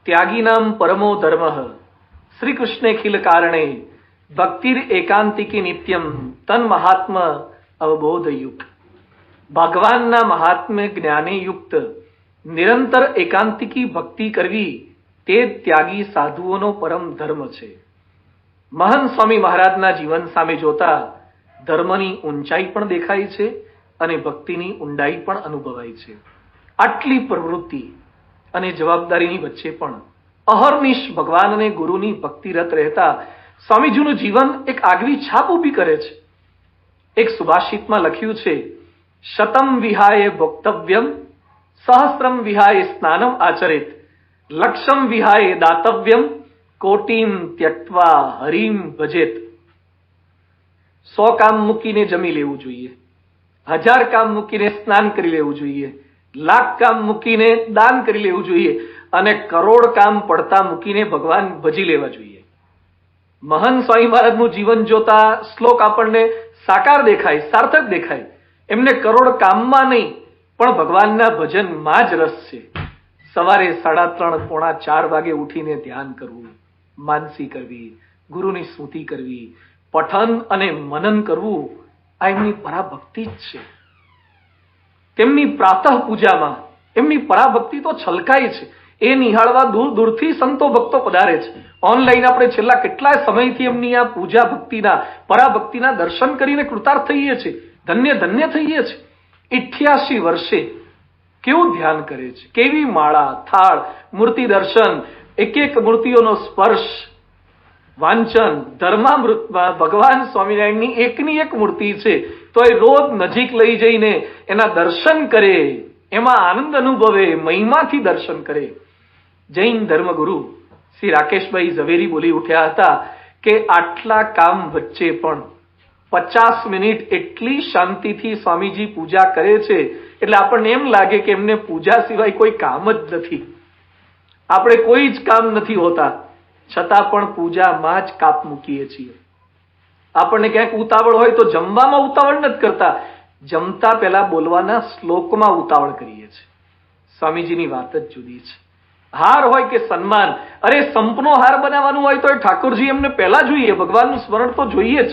ત્યાગી નામ પરમો ધર્મ શ્રી કૃષ્ણેખિલ કારણે ભક્તિર એકાંતિકી નિત્યમ તન મહાત્મ અવબોધ યુક્ત. ભગવાનના મહાત્મ્ય જ્ઞાને યુક્ત નિરંતર એકાંતિકી ભક્તિ કરવી તે ત્યાગી સાધુઓનો પરમ ધર્મ છે. મહંત સ્વામી મહારાજના જીવન સામે જોતા ધર્મની ઊંચાઈ પણ દેખાય છે અને ભક્તિની ઊંડાઈ પણ અનુભવાય છે. આટલી પ્રવૃત્તિ અને જવાબદારીની વચ્ચે પણ અહર્નિશ ભગવાન અને ગુરુની ભક્તિરત રહેતા સ્વામીજીનું જીવન એક આગવી છાપ ઊભી કરે છે. એક સુભાષિતમાં લખ્યું છે, શતમ વિહાય ભોક્તવ્યમ સહસ્રમ વિહાય સ્નાનમ આચરેત, લક્ષમ વિહાય દાતવ્યમ કોટીમ ત્યક્વા હરિમ ભજેત. 100 કામ મૂકીને જમી લેવું જોઈએ, 1000 કામ મૂકીને સ્નાન કરી લેવું જોઈએ, 1,00,000 કામ મૂકીને દાન કરી લેવું જોઈએ અને કરોડ કામ પડતા મૂકીને ભગવાન ભજી લેવા જોઈએ. મહંત સ્વામી મહારાજનું જીવન જોતા શ્લોક આપણને સાકાર દેખાય, સાર્થક દેખાય. એમને કરોડ કામમાં નહીં પણ ભગવાનના ભજનમાં જ રસ છે. સવારે 3:30 પોણા 4 વાગે ઉઠીને ધ્યાન કરવું, માનસી કરવી, ગુરુની સ્તુતિ કરવી, પઠન અને મનન કરવું, આ એમની પરાભક્તિ જ છે. તેમની પ્રાતઃ પૂજામાં એમની પરાભક્તિ તો છલકાય છે. એ નિહાળવા દૂર દૂરથી સંતો ભક્તો પધારે છે. ઓનલાઈન આપણે છેલ્લા કેટલાય સમયથી એમની આ પૂજા ભક્તિના, પરાભક્તિના દર્શન કરીને કૃતાર્થ થઈએ છીએ, ધન્ય ધન્ય થઈએ છીએ. 88 વર્ષે કેવું ધ્યાન કરે છે, કેવી માળા, થાળ, મૂર્તિ દર્શન, એક મૂર્તિઓનો સ્પર્શ, વાંચન, ધર્મામૃતમાં ભગવાન સ્વામિનારાયણની એકની એક મૂર્તિ છે તો એ રોજ નજીક લઈ જઈને એના દર્શન કરે, એમાં આનંદ અનુભવે, મહિમાથી દર્શન કરે. જૈન ધર્મગુરુ શ્રી રાકેશભાઈ ઝવેરી બોલી ઉઠ્યા હતા કે આટલા કામ વચ્ચે પણ 50 મિનિટ એટલી શાંતિથી સ્વામીજી પૂજા કરે છે એટલે આપણને એમ લાગે કે એમને પૂજા સિવાય કોઈ કામ જ નથી. આપણે કોઈ જ કામ નથી હોતા, છતાં પણ પૂજામાં જ કાપ મૂકીએ છીએ. આપણને ક્યાંક ઉતાવળ હોય તો જમવામાં ઉતાવળ નથી કરતા, જમતા પહેલા બોલવાના શ્લોકમાં ઉતાવળ કરીએ છીએ. સ્વામીજીની વાત જ જુદી છે. હાર હોય કે સન્માન, અરે સંપનો હાર બનાવવાનું હોય તો એ ઠાકોરજી એમને પહેલા જોઈએ, ભગવાનનું સ્મરણ તો જોઈએ જ.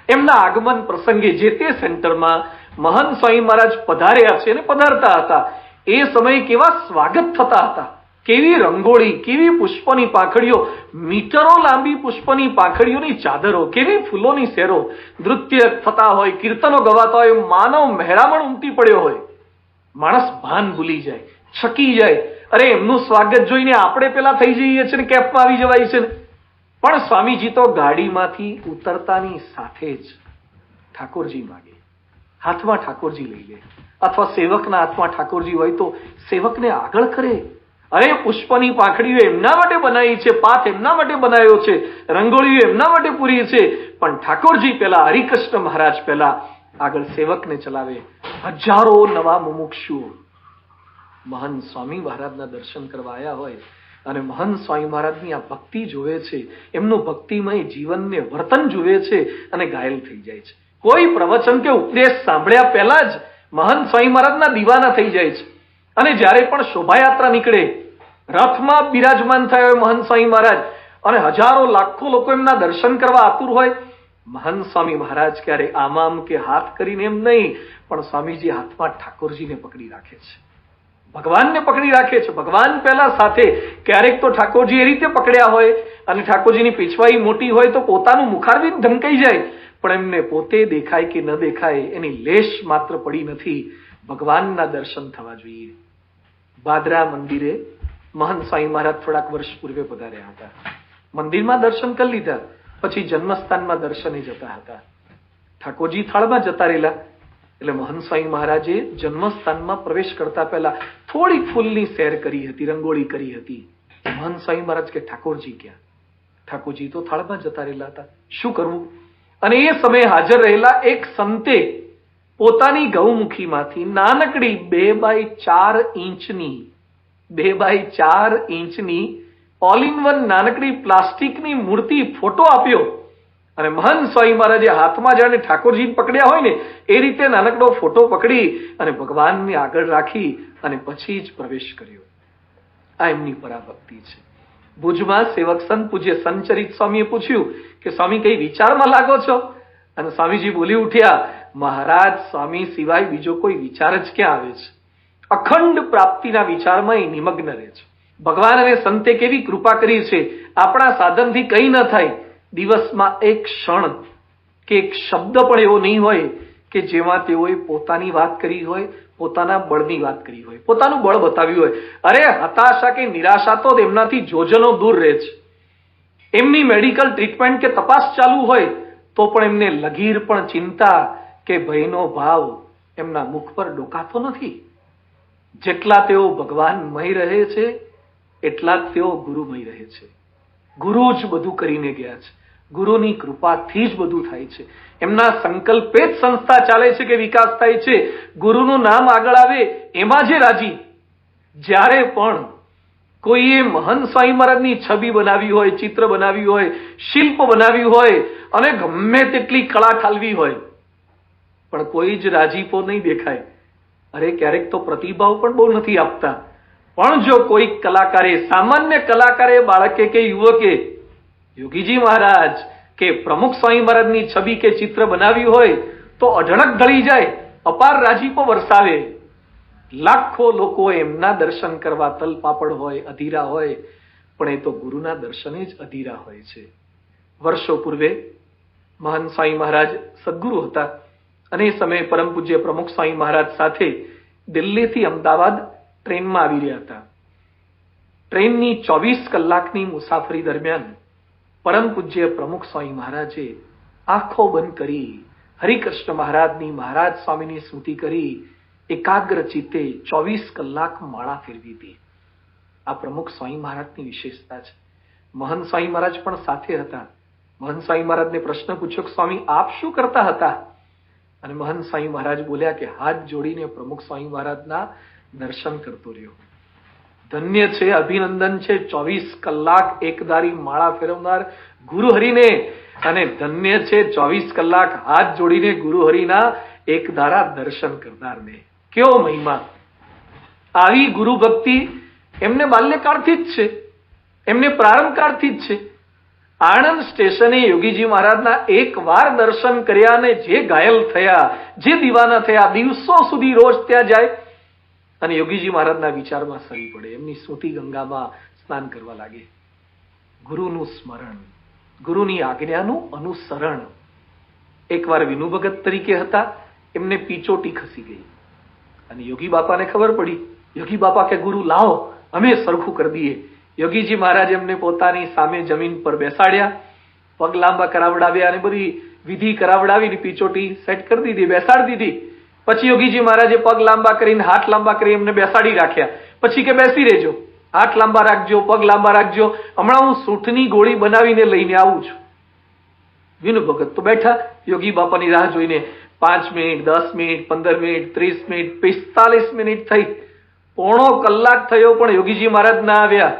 એમના આગમન પ્રસંગે જે તે સેન્ટરમાં મહંત સ્વામી મહારાજ પધાર્યા છે અને પધારતા હતા, એ સમયે કેવા સ્વાગત થતા હતા, કેવી રંગોળી, કેવી પુષ્પની પાંખડીઓ, મીટરો લાંબી પુષ્પની પાંખડીઓની ચાદરો, કેવી ફૂલોની શેરો, નૃત્ય થતા હોય, કીર્તનો ગવાતા હોય, માનવ મહેરામણ ઉમટી પડ્યો હોય, માણસ ભાન ભૂલી જાય, છકી જાય. અરે એમનું સ્વાગત જોઈને આપણે પેલા થઈ જઈએ છીએ ને કેફમાં આવી જવાય છે ને. પણ સ્વામીજી તો ગાડીમાંથી ઉતરતાની સાથે જ ઠાકોરજી માગે, હાથમાં ઠાકોરજી લઈ લે, અથવા સેવકના હાથમાં ઠાકોરજી હોય તો સેવકને આગળ કરે. અરે પુષ્પની પાંખડીઓ એમના માટે બનાવી છે, પાથ એમના માટે બનાવ્યો છે, રંગોળીઓ એમના માટે પૂરી છે, પણ ઠાકોરજી પહેલા, હરિકૃષ્ણ મહારાજ પહેલા આગળ સેવકને ચલાવે. હજારો નવા મુમુક્ષુઓ મહંત સ્વામી મહારાજના દર્શન કરવા આવ્યા હોય અને મહંત સ્વામી મહારાજની આ ભક્તિ જોવે છે, એમનું ભક્તિમય જીવનને વર્તન જુએ છે અને ઘાયલ થઈ જાય છે. કોઈ પ્રવચન કે ઉપદેશ સાંભળ્યા પહેલા જ મહંત સ્વામી મહારાજના દીવાના થઈ જાય છે. અને જ્યારે પણ શોભાયાત્રા નીકળે, રથમાં બિરાજમાન થયા હોય મહંત સ્વામી મહારાજ અને હજારો લાખો લોકો એમના દર્શન કરવા આતુર હોય, મહંત સ્વામી મહારાજ ક્યારે આમ કે હાથ કરીને એમ નહીં, પણ સ્વામીજી હાથમાં ઠાકોરજીને પકડી રાખે છે, ભગવાનને પકડી રાખે છે. ભગવાન પહેલા સાથે. ક્યારેક તો ઠાકોરજી એ રીતે પકડ્યા હોય અને ઠાકોરજીની પીછવાઈ મોટી હોય તો પોતાનું મુખારબી ઢંકાઈ જાય, પણ એમને પોતે દેખાય કે ન દેખાય એની લેશ માત્ર પડી નથી. ભગવાનના દર્શન થવા જોઈએ. ભાદરા મંદિરે મહંત સ્વામી મહારાજ થોડાક વર્ષ પૂર્વે પધાર્યા હતા. મંદિરમાં દર્શન કરી લીધા, પછી જન્મસ્થાનમાં દર્શને જતા હતા. ઠાકોરજી થાળમાં જતા રહેલા એટલે મહંત સ્વામી મહારાજે જન્મસ્થાનમાં પ્રવેશ કરતા પહેલા થોડીક ફૂલની સેર કરી હતી, રંગોળી કરી હતી. મહંત સ્વામી મહારાજ કે ઠાકોરજી ક્યાં? ઠાકોરજી તો થાળમાં જતા રહેલા હતા, શું કરવું? અને એ સમયે હાજર રહેલા એક સંતે પોતાની ગૌમુખીમાંથી નાનકડી 2x4 ઇંચની ઓલ ઇન વન નાનકડી પ્લાસ્ટિકની મૂર્તિ ફોટો આપ્યો અને મહંત સ્વામી મહારાજે હાથમાં જાણે ઠાકોરજીને પકડ્યા હોય ને એ રીતે નાનકડો ફોટો પકડી અને ભગવાનને આગળ રાખી અને પછી જ પ્રવેશ કર્યો. આ એમની પરાભક્તિ છે. ભુજમાં સેવક સંત પૂજ્ય સંચરિત સ્વામીએ પૂછ્યું કે સ્વામી કઈ વિચારમાં લાગો છો? અને સ્વામીજી બોલી ઉઠ્યા, મહારાજ સ્વામી સિવાય બીજો કોઈ વિચાર જ ક્યાં આવે છે? અખંડ પ્રાપ્તિના વિચારમાં એ નિમગ્ન રહે છે. ભગવાન અને સંતે કેવી કૃપા કરી છે. આપણા સાધનથી કંઈ ન થાય, દિવસમાં એક ક્ષણ કે એક શબ્દ પણ એવો નહીં હોય કે જેમાં તેઓએ પોતાની વાત કરી હોય, પોતાના બળની વાત કરી હોય, પોતાનું બળ બતાવ્યું હોય. અરે હતાશા કે નિરાશા તો એમનાથી જોજનો દૂર રહે છે. એમની મેડિકલ ટ્રીટમેન્ટ કે તપાસ ચાલુ હોય તો પણ એમને લગીર પણ ચિંતા કે ભયનો ભાવ એમના મુખ પર ડોકાતો નથી. જેટલા તેઓ ભગવાનમય રહે છે એટલા જ તેઓ ગુરુમય રહે છે. ગુરુ જ બધું કરીને ગયા છે, ગુરુની કૃપાથી જ બધું થાય છે. એમના સંકલ્પે જ સંસ્થા ચાલે છે કે વિકાસ થાય છે. ગુરુનું નામ આગળ આવે એમાં જે રાજી. જ્યારે પણ કોઈએ મહંત સ્વામી મહારાજની છબી બનાવી હોય, ચિત્ર બનાવ્યું હોય, શિલ્પ બનાવ્યું હોય અને ગમે તેટલી કળા ઠાલવી હોય, પણ કોઈ જ રાજીપો નહીં દેખાય અરે ક્યારેક તો પ્રતિભાવ પણ બહુ નથી આપતા, પણ જો કોઈ કલાકારે, સામાન્ય કલાકારે, બાળકે કે યુવકે યોગીજી મહારાજ કે પ્રમુખ સ્વામી મહારાજની છબી કે ચિત્ર બનાવ્યું હોય તો અઢળક ઢળી જાય, અપાર રાજીપો વરસાવે. લાખો લોકો એમના દર્શન કરવા તલપાપડ હોય, અધીરા હોય, પણ એ તો ગુરુના દર્શને જ અધીરા હોય છે. વર્ષો પૂર્વે મહાન સ્વામી મહારાજ સદગુરુ હતા અને એ સમયે પરમ પૂજ્ય પ્રમુખ સ્વામી મહારાજ સાથે દિલ્હીથી અમદાવાદ ટ્રેનમાં આવી રહ્યા હતા. ટ્રેનની 24 કલાકની મુસાફરી દરમિયાન પરમ પૂજ્ય પ્રમુખ સ્વામી મહારાજે આંખો બંધ કરી હરિકૃષ્ણ મહારાજની, મહારાજ સ્વામીની સ્મૃતિ કરી એકાગ્ર ચિત્તે 24 કલાક માળા ફેરવી હતી. આ પ્રમુખ સ્વામી મહારાજની વિશેષતા છે. મહંત સ્વામી મહારાજ પણ સાથે હતા. મહંત સ્વામી મહારાજને પ્રશ્ન પૂછ્યો કે સ્વામી આપ શું કરતા હતા? અને મહંત સ્વામી મહારાજ બોલ્યા કે હાથ જોડીને પ્રમુખ સ્વામી મહારાજના દર્શન કરતો રહ્યો. ધન્ય છે, અભિનંદન છે 24 કલાક એકધારી માળા ફેરવનાર ગુરુહરિને, અને ધન્ય છે 24 કલાક હાથ જોડીને ગુરુહરિના એકધારા દર્શન કરનારને. કેવો મહિમા! આવી ગુરુ ભક્તિ એમને બાલ્યકાળથી જ છે, એમને પ્રારંભકાળથી જ છે. આણંદ સ્ટેશને યોગીજી મહારાજના એકવાર દર્શન કર્યા અને જે ઘાયલ થયા, જે દીવાના થયા, દિવસો સુધી રોજ ત્યાં જાય અને યોગીજી મહારાજના વિચારમાં સરી પડે, એમની સ્મૃતિ ગંગામાં સ્નાન કરવા લાગે. ગુરુનું સ્મરણ, ગુરુની આજ્ઞાનું અનુસરણ. એકવાર વિનુ ભગત તરીકે હતા, એમને પીચોટી ખસી ગઈ અને યોગી બાપાને ખબર પડી. યોગી બાપા કે ગુરુ લાવો, અમે સરખું કરી દઈએ. યોગીજી મહારાજ એમને પોતાની સામે જમીન પર બેસાડ્યા, પગ લાંબા કરાવડાવ્યા અને બધી વિધિ કરાવડાવીને પીચોટી સેટ કરી દીધી, બેસાડી દીધી. પછી યોગીજી મહારાજે પગ લાંબા કરીને, હાથ લાંબા કરી એમને બેસાડી રાખ્યા. પછી કે બેસી રહેજો, હાથ લાંબા રાખજો, પગ લાંબા રાખજો, હમણાં હું સૂંઠની ગોળી બનાવીને લઈને આવું છું. વિનુ ભગત તો બેઠા યોગી બાપાની રાહ જોઈને. 5 minute, 10 minute, 15 minute, 30 minute, 45 minute થઈ, પોણો કલાક થયો પણ યોગીજી મહારાજ ના આવ્યા.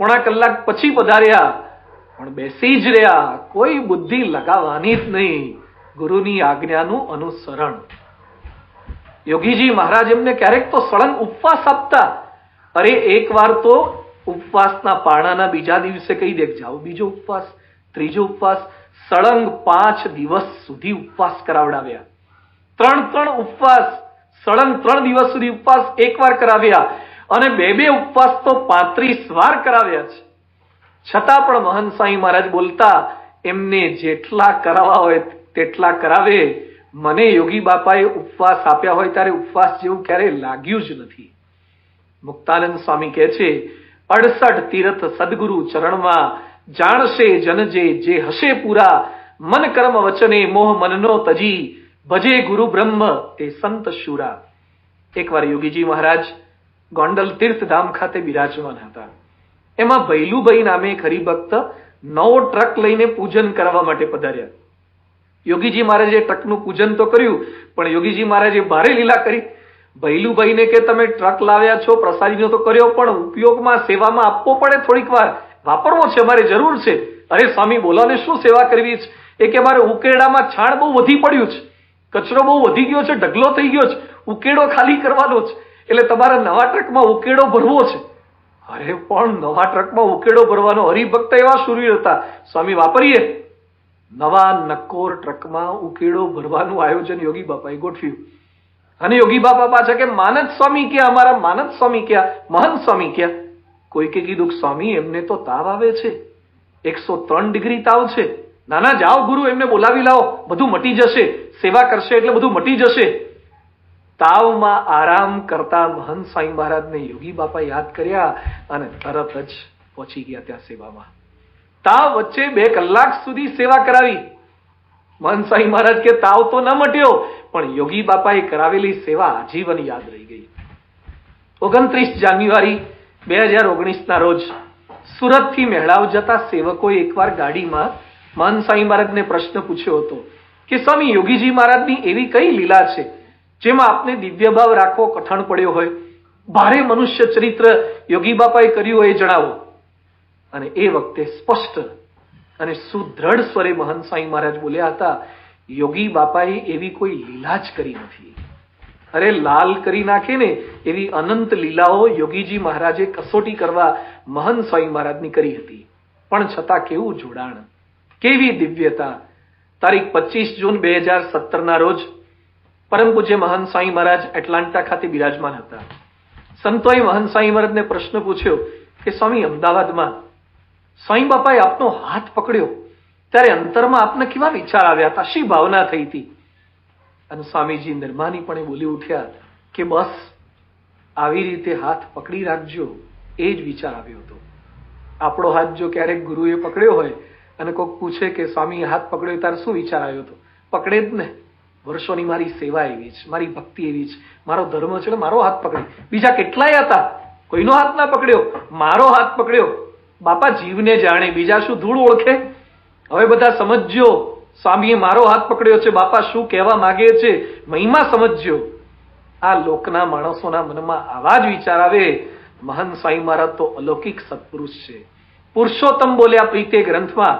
પોણા કલાક પછી પધાર્યા પણ બેસી જ રહ્યા, કોઈ બુદ્ધિ લગાવવાની જ નહીં. ગુરુની આજ્ઞાનું અનુસરણ. યોગીજી મહારાજ એમને ક્યારેક તો સળંગ ઉપવાસ આપતા. અરે એકવાર તો ઉપવાસના પારણાના બીજા દિવસે કહી દે જાઓ બીજો ઉપવાસ, ત્રીજો ઉપવાસ, સળંગ 5 દિવસ સુધી ઉપવાસ કરાવડાવ્યા. 3 ઉપવાસ, સળંગ 3 દિવસ સુધી ઉપવાસ એકવાર કરાવ્યા અને 2 ઉપવાસ તો 35 વાર કરાવ્યા છે. છતાં પણ મહંત સ્વામી મહારાજ બોલતા, એમને જેટલા કરાવવા હોય તેટલા કરાવે. મને યોગી બાપાએ ઉપવાસ આપ્યા હોય ત્યારે ઉપવાસ જેવું ક્યારેય લાગ્યું જ નથી. મુક્તાનંદ સ્વામી કહે છે, 68 તીર્થ સદગુરુ ચરણમાં જાણશે જનજે જે હશે પૂરા, મન કર્મ વચને મોહ મનનો તજી, ભજે ગુરુ બ્રહ્મ તે સંત શુરા. એકવાર યોગીજી મહારાજ ગોંડલ તીર્થધામ ખાતે બિરાજમાન હતા. એમાં ભૈલુભાઈ નામે એક હરિભક્ત નવો ટ્રક લઈને પૂજન કરવા માટે પધાર્યા. યોગીજી મહારાજે ટ્રકનું પૂજન તો કર્યું, પણ યોગીજી મહારાજે ભારે લીલા કરી. ભૈલુભાઈને કે તમે ટ્રક લાવ્યા છો, પ્રસાદીનો તો કર્યો, પણ ઉપયોગમાં સેવામાં આપવો પડે, થોડીક વાર વાપરવો છે, મારે જરૂર છે. અરે સ્વામી બોલો ને શું સેવા કરવી છે? એ કે મારે ઉકેડામાં છાણ બહુ વધી પડ્યું છે, કચરો બહુ વધી ગયો છે, ઢગલો થઈ ગયો છે, ઉકેડો ખાલી કરવાનો છે, એટલે તમારા નવા ટ્રકમાં ઉકેડો ભરવો છે. અરે પણ નવા ટ્રકમાં ઉકેડો ભરવાનો? હરિભક્ત એવા શૂરવીર હતા. સ્વામી વાપરીએ. નવા નક્કોર ટ્રકમાં ઉકેડો ભરવાનું આયોજન યોગી બાપાએ ગોઠવ્યું. અને યોગી બાપા પાછા કે માનદ સ્વામી ક્યાં, અમારા માનદ સ્વામી ક્યાં, મહંત સ્વામી ક્યાં? કોઈકે કીધું સ્વામી એમને તો તાવ આવે છે, 103 ડિગ્રી તાવ છે. નાના જાઓ ગુરુ, એમને બોલાવી લાવો, બધું મટી જશે, સેવા કરશે એટલે બધું મટી જશે. તાવમાં આરામ કરતા મહંત સ્વામી મહારાજને યોગી બાપા યાદ કર્યા અને તરત જ પહોંચી ગયા ત્યાં સેવામાં. તાવ વચ્ચે 2 કલાક સુધી સેવા કરાવી. મહંત સ્વામી મહારાજ કે તાવ તો ન મટ્યો, પણ યોગી બાપાએ કરાવેલી સેવા આજીવન યાદ રહી ગઈ. 29 જાન્યુઆરી 2019 ના રોજ સુરતથી મહેડાવ જતા સેવકોએ એકવાર ગાડીમાં મહંત સ્વામી મહારાજને પ્રશ્ન પૂછ્યો હતો કે સ્વામી યોગીજી મહારાજની એવી કઈ લીલા છે જેમાં આપને દિવ્ય ભાવ રાખવો કઠણ પડ્યો હોય, ભારે મનુષ્ય ચરિત્ર યોગી બાપાએ કર્યું હોય એ જણાવો. અને એ વખતે સ્પષ્ટ અને સુદ્રઢ સ્વરે મહંત સ્વામી મહારાજ બોલ્યા હતા, યોગી બાપાએ એવી કોઈ લીલા જ કરી નથી. અરે લાલ કરી નાખે ને એવી અનંત લીલાઓ યોગીજી મહારાજે કસોટી કરવા મહંત સ્વામી મહારાજની કરી હતી. પણ છતાં કેવું જોડાણ, કેવી દિવ્યતા. તારીખ 25 જૂન 2017 રોજ પરમ પૂજ્ય મહંત સ્વામી મહારાજ એટલાન્ટા ખાતે બિરાજમાન હતા. સંતોએ મહંત સ્વામી મહારાજને પ્રશ્ન પૂછ્યો કે સ્વામી, અમદાવાદમાં સ્વામી બાપાએ આપનો હાથ પકડ્યો ત્યારે અંતરમાં આપને કેવા વિચાર આવ્યા હતા, શી ભાવના થઈ હતી? અને સ્વામીજી નિર્માનીપણે બોલી ઉઠ્યા કે બસ આવી રીતે હાથ પકડી રાખજો, એ જ વિચાર આવ્યો હતો. આપણો હાથ જો ક્યારેક ગુરુએ પકડ્યો હોય અને કોઈક પૂછે કે સ્વામી હાથ પકડ્યો ત્યારે શું વિચાર આવ્યો હતો? પકડે જ ને. વર્ષોની મારી સેવા એવી છે, મારી ભક્તિ એવી છે, મારો ધર્મ છે, મારો હાથ પકડ્યો. બીજા કેટલાય હતા, કોઈનો હાથ ના પકડ્યો, મારો હાથ પકડ્યો. બાપા જીવને જાણે, બીજા શું ધૂળ ઓળખે? હવે બધા સમજજો, સ્વામીએ મારો હાથ પકડ્યો છે, બાપા શું કહેવા માંગે છે, મહિમા સમજજો. આ લોકના માણસોના મનમાં આવા જ વિચાર આવે. મહંત સ્વામી મહારાજ તો અલૌકિક સત્પુરુષ છે. પુરુષોત્તમ બોલ્યા પ્રીતે ગ્રંથમાં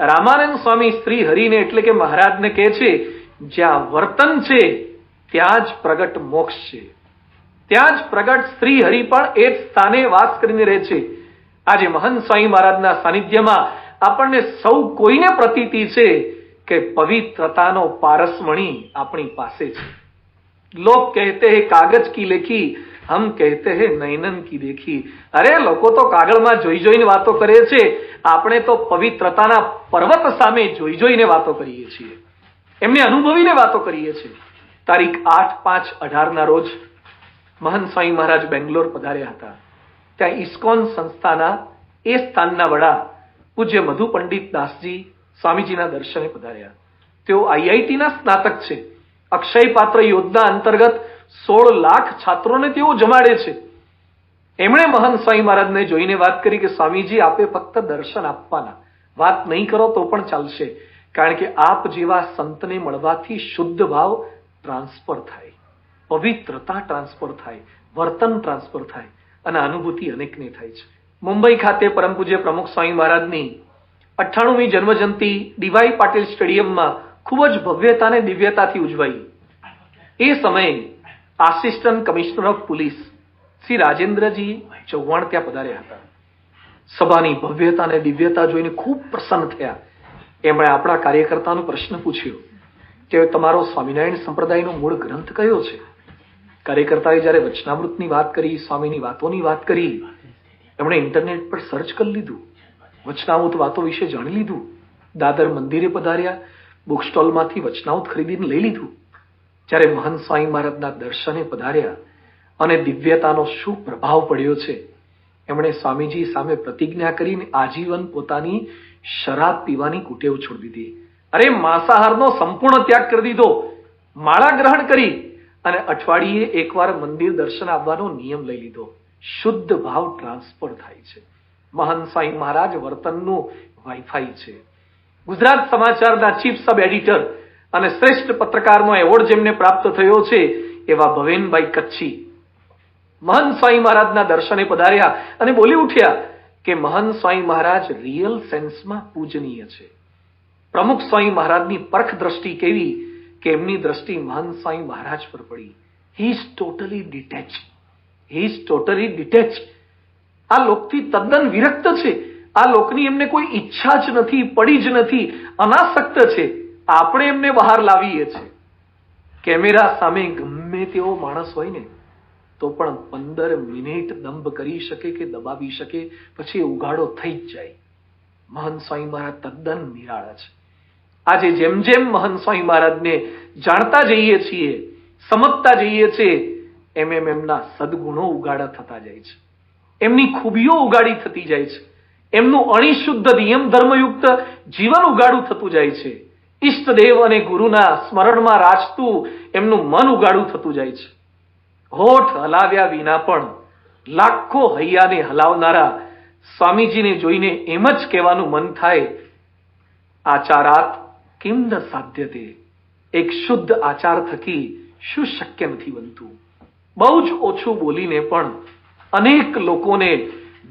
રામાનંદ સ્વામી શ્રી હરિને એટલે કે મહારાજને કહે છે, જ્યાં વર્તન છે ત્યાં જ પ્રગટ મોક્ષ છે, ત્યાં જ પ્રગટ શ્રી હરિ પણ એ જ સ્થાને વાસ કરીને રહે છે. આજે મહંત સ્વામી મહારાજના સાનિધ્યમાં આપણને સૌ કોઈને પ્રતીતિ છે કે પવિત્રતાનો પારસમણી આપણી પાસે છે. લોગ કહેતે હૈ કાગજ કી લેખી, હમ કહેતે હૈ નયનન કી દેખી. અરે લોકો તો કાગળમાં જોઈ જોઈને વાતો કરે છે, આપણે તો પવિત્રતાના પર્વત સામે જોઈ જોઈને વાતો કરીએ છીએ, એમને અનુભવીને વાતો કરીએ છીએ. તારીખ 8/5/18 રોજ મહંત સ્વામી મહારાજ બેંગ્લોર પધાર્યા હતા. ત્યાં ઇસ્કોન સંસ્થાના એ સ્થાનના વડા પૂજ્ય મધુ પંડિત દાસજી સ્વામીજીના દર્શને પધાર્યા. તેઓ આઈઆઈટીના સ્નાતક છે. અક્ષય પાત્ર યોજના અંતર્ગત 16 લાખ છાત્રોને તેઓ જમાડે છે. એમણે મહંત સ્વામી મહારાજને જોઈને વાત કરી કે સ્વામીજી આપે ફક્ત દર્શન આપવાના, વાત નહીં કરો તો પણ ચાલશે, કારણ કે આપ જેવા સંતને મળવાથી શુદ્ધ ભાવ ટ્રાન્સફર થાય, પવિત્રતા ટ્રાન્સફર થાય, વર્તન ટ્રાન્સફર થાય અને અનુભૂતિ અનેકને થાય છે. મુંબઈ ખાતે પરમ પૂજ્ય પ્રમુખ સ્વામી મહારાજની 98મી જન્મજયંતિ ડીવાય પાટીલ સ્ટેડિયમમાં ખૂબ જ ભવ્યતા અને દિવ્યતાથી ઉજવાઈ. એ સમયે assistant commissioner of police Shri Rajendraji Chauhan ત્યાં પધાર્યા હતા. સભાની ભવ્યતા અને દિવ્યતા જોઈને ખૂબ પ્રસન્ન થયા. એમણે આપણા કાર્યકર્તાનો પ્રશ્ન પૂછ્યો કે તમારો સ્વામિનારાયણ સંપ્રદાયનો મૂળ ગ્રંથ કયો છે? કાર્યકર્તાએ જ્યારે વચનામૃતની વાત કરી, સ્વામીની વાતોની વાત કરી, એમણે ઇન્ટરનેટ પર સર્ચ કરી લીધું, વચનામૃત વાતો વિશે જાણી લીધું. દાદર મંદિરે પધાર્યા, બુક સ્ટોલમાંથી વચનામૃત ખરીદીને લઈ લીધું. જ્યારે મહંત સ્વામી મહારાજના દર્શને પધાર્યા અને દિવ્યતાનો શું પ્રભાવ પડ્યો છે, એમણે સ્વામીજી સામે પ્રતિજ્ઞા કરીને આજીવન પોતાની શરાબ પીવાની કુટેવ છોડી દીધી. અરે માંસાહારનો સંપૂર્ણ ત્યાગ કરી દીધો, માળા ગ્રહણ કરી અને અઠવાડિયે એકવાર મંદિર દર્શન આવવાનો નિયમ લઈ લીધો. શુદ્ધ ભાવ ટ્રાન્સફર થાય છે. મહંત સ્વામી મહારાજ વર્તનનું વાઈફાઈ છે. ગુજરાત સમાચારના ચીફ સબ એડિટર અને શ્રેષ્ઠ પત્રકારનો એવોર્ડ જેમને પ્રાપ્ત થયો છે એવા ભવેનભાઈ કચ્છી મહંત સ્વામી મહારાજના દર્શને પધાર્યા અને બોલી ઉઠ્યા કે મહંત સ્વામી મહારાજ રિયલ સેન્સમાં પૂજનીય છે. પ્રમુખ સ્વામી મહારાજની પરખ દ્રષ્ટિ કેવી કે એમની દ્રષ્ટિ મહંત સ્વામી મહારાજ પર પડી. He is totally detach, he is totally detach. આ લોકથી તદ્દન વિરક્ત છે. આ લોકની એમને કોઈ ઈચ્છા જ નથી, પડી જ નથી, અનાસક્ત છે. આપણે એમને બહાર લાવીએ છીએ. કેમેરા સામે ગમે તેવો માણસ હોય ને તો પણ 15 મિનિટ દંભ કરી શકે કે દબાવી શકે, પછી ઉગાડો થઈ જ જાય. મહંત સ્વામી મહારાજ તદ્દન નિરાળા છે. આજે જેમ જેમ મહંત સ્વામી મહારાજને જાણતા જઈએ છીએ, સમજતા જઈએ છીએ, એમ એમ એમના સદગુણો ઉગાડા થતા જાય છે, એમની ખૂબીઓ ઉગાડી થતી જાય છે, એમનું અણિશુદ્ધ નિયમ ધર્મયુક્ત જીવન ઉગાડું થતું જાય છે. ઈષ્ટદેવ અને ગુરુના સ્મરણમાં રાચતું એમનું મન ઉગાડું થતું જાય છે. હોઠ હલાવ્યા વિના પણ લાખો હૈયાને હલાવનારા સ્વામીજીને જોઈને એમ જ કહેવાનું મન થાય, આચારાત કિમ ન સાધ્યતે. એક શુદ્ધ આચાર થકી શું શક્ય નથી બનતું. બહુ જ ઓછું બોલીને પણ અનેક લોકોને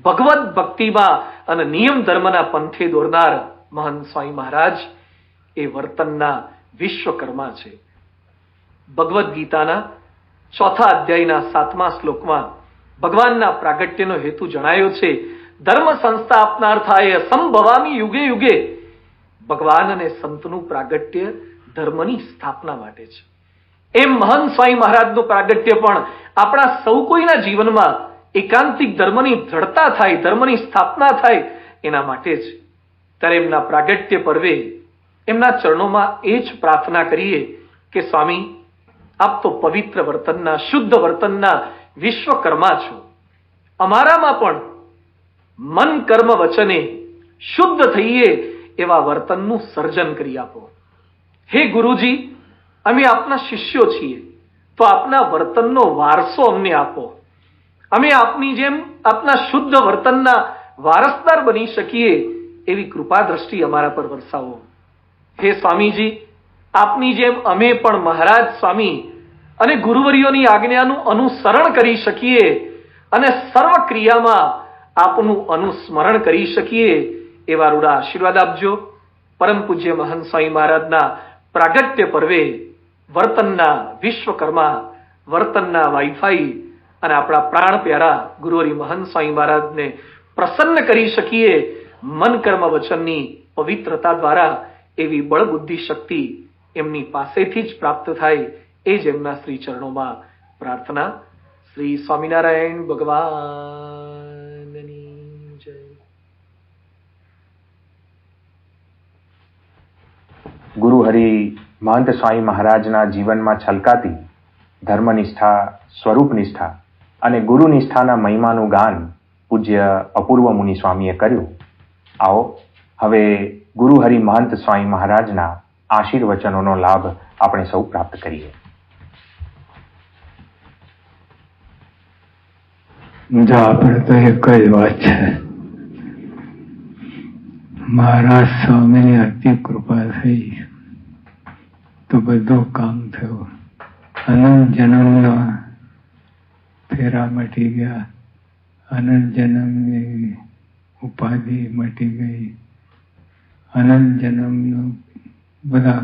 ભગવત ભક્તિમાં અને નિયમ ધર્મના પંથે દોરનાર મહંત સ્વામી મહારાજ એ વર્તનના વિશ્વકર્મા છે. ભગવદ્ ગીતાના ચોથા અધ્યાયના 7મા શ્લોકમાં ભગવાનના પ્રાગટ્યનો હેતુ જણાયો છે. ધર્મ સંસ્થાપનાર્થાય સંભવામી યુગે યુગે. ભગવાન અને સંતનું પ્રાગટ્ય ધર્મની સ્થાપના માટે છે. એમ મહંત સ્વામી મહારાજનું પ્રાગટ્ય પણ આપણા સૌ કોઈના જીવનમાં એકાંતિક ધર્મની દ્રઢતા થાય, ધર્મની સ્થાપના થાય એના માટે જ. ત્યારે એમના પ્રાગટ્ય પર્વે એમના ચરણોમાં એ જ પ્રાર્થના કરીએ કે સ્વામી, આપ તો પવિત્ર વર્તનના, શુદ્ધ વર્તનના વિશ્વકર્મા છો. અમારામાં પણ મન કર્મ વચને શુદ્ધ થઈએ એવા વર્તનનું સર્જન કરી આપો. હે ગુરુજી, અમે આપના શિષ્યો છીએ, તો આપના વર્તનનો વારસો અમને આપો. અમે આપની જેમ આપના શુદ્ધ વર્તનના વારસદાર બની શકીએ એવી કૃપા દ્રષ્ટિ અમારા પર વરસાવો. હે સ્વામીજી, આપની જેમ અમે પણ મહારાજ સ્વામી અને ગુરુવર્યોની આજ્ઞાનું અનુસરણ કરી શકીએ અને સર્વ ક્રિયામાં આપનું અનુસ્મરણ કરી શકીએ એવા રૂડા આશીર્વાદ આપજો. પરમ પૂજ્ય મહંત સ્વામી મહારાજના પ્રાગટ્ય પર્વે વર્તનના વિશ્વકર્મા, વર્તનના વાઈફાઈ અને આપણા પ્રાણ પ્યારા ગુરુવરી મહંત સ્વામી મહારાજને પ્રસન્ન કરી શકીએ મન કર્મ વચનની પવિત્રતા દ્વારા. એવી બળ બુદ્ધિ શક્તિ એમની પાસેથી જ પ્રાપ્ત થાય એ જ એમના શ્રી ચરણોમાં પ્રાર્થના. શ્રી સ્વામિનારાયણ ભગવાનની જય. ગુરુ હરિ મહંત સ્વામી મહારાજના જીવનમાં છલકાતી ધર્મનિષ્ઠા, સ્વરૂપનિષ્ઠા અને ગુરુનિષ્ઠાના મહિમાનું ગાન પૂજ્ય અપૂર્વ મુનિ સ્વામીએ કર્યું. આવો હવે ગુરુ હરિ મહંત સ્વામી મહારાજના આશીર્વચનોનો લાભ આપણે સૌ પ્રાપ્ત કરીએ. આપણે તો એક જ વાત છે, મહારાજ સ્વામીની અતિ કૃપા થઈ તો બધું કામ થયું. અનંત જન્મના ફેરા મટી ગયા, અનંત જન્મની ઉપાધિ મટી ગઈ, અનંત જન્મનું બધા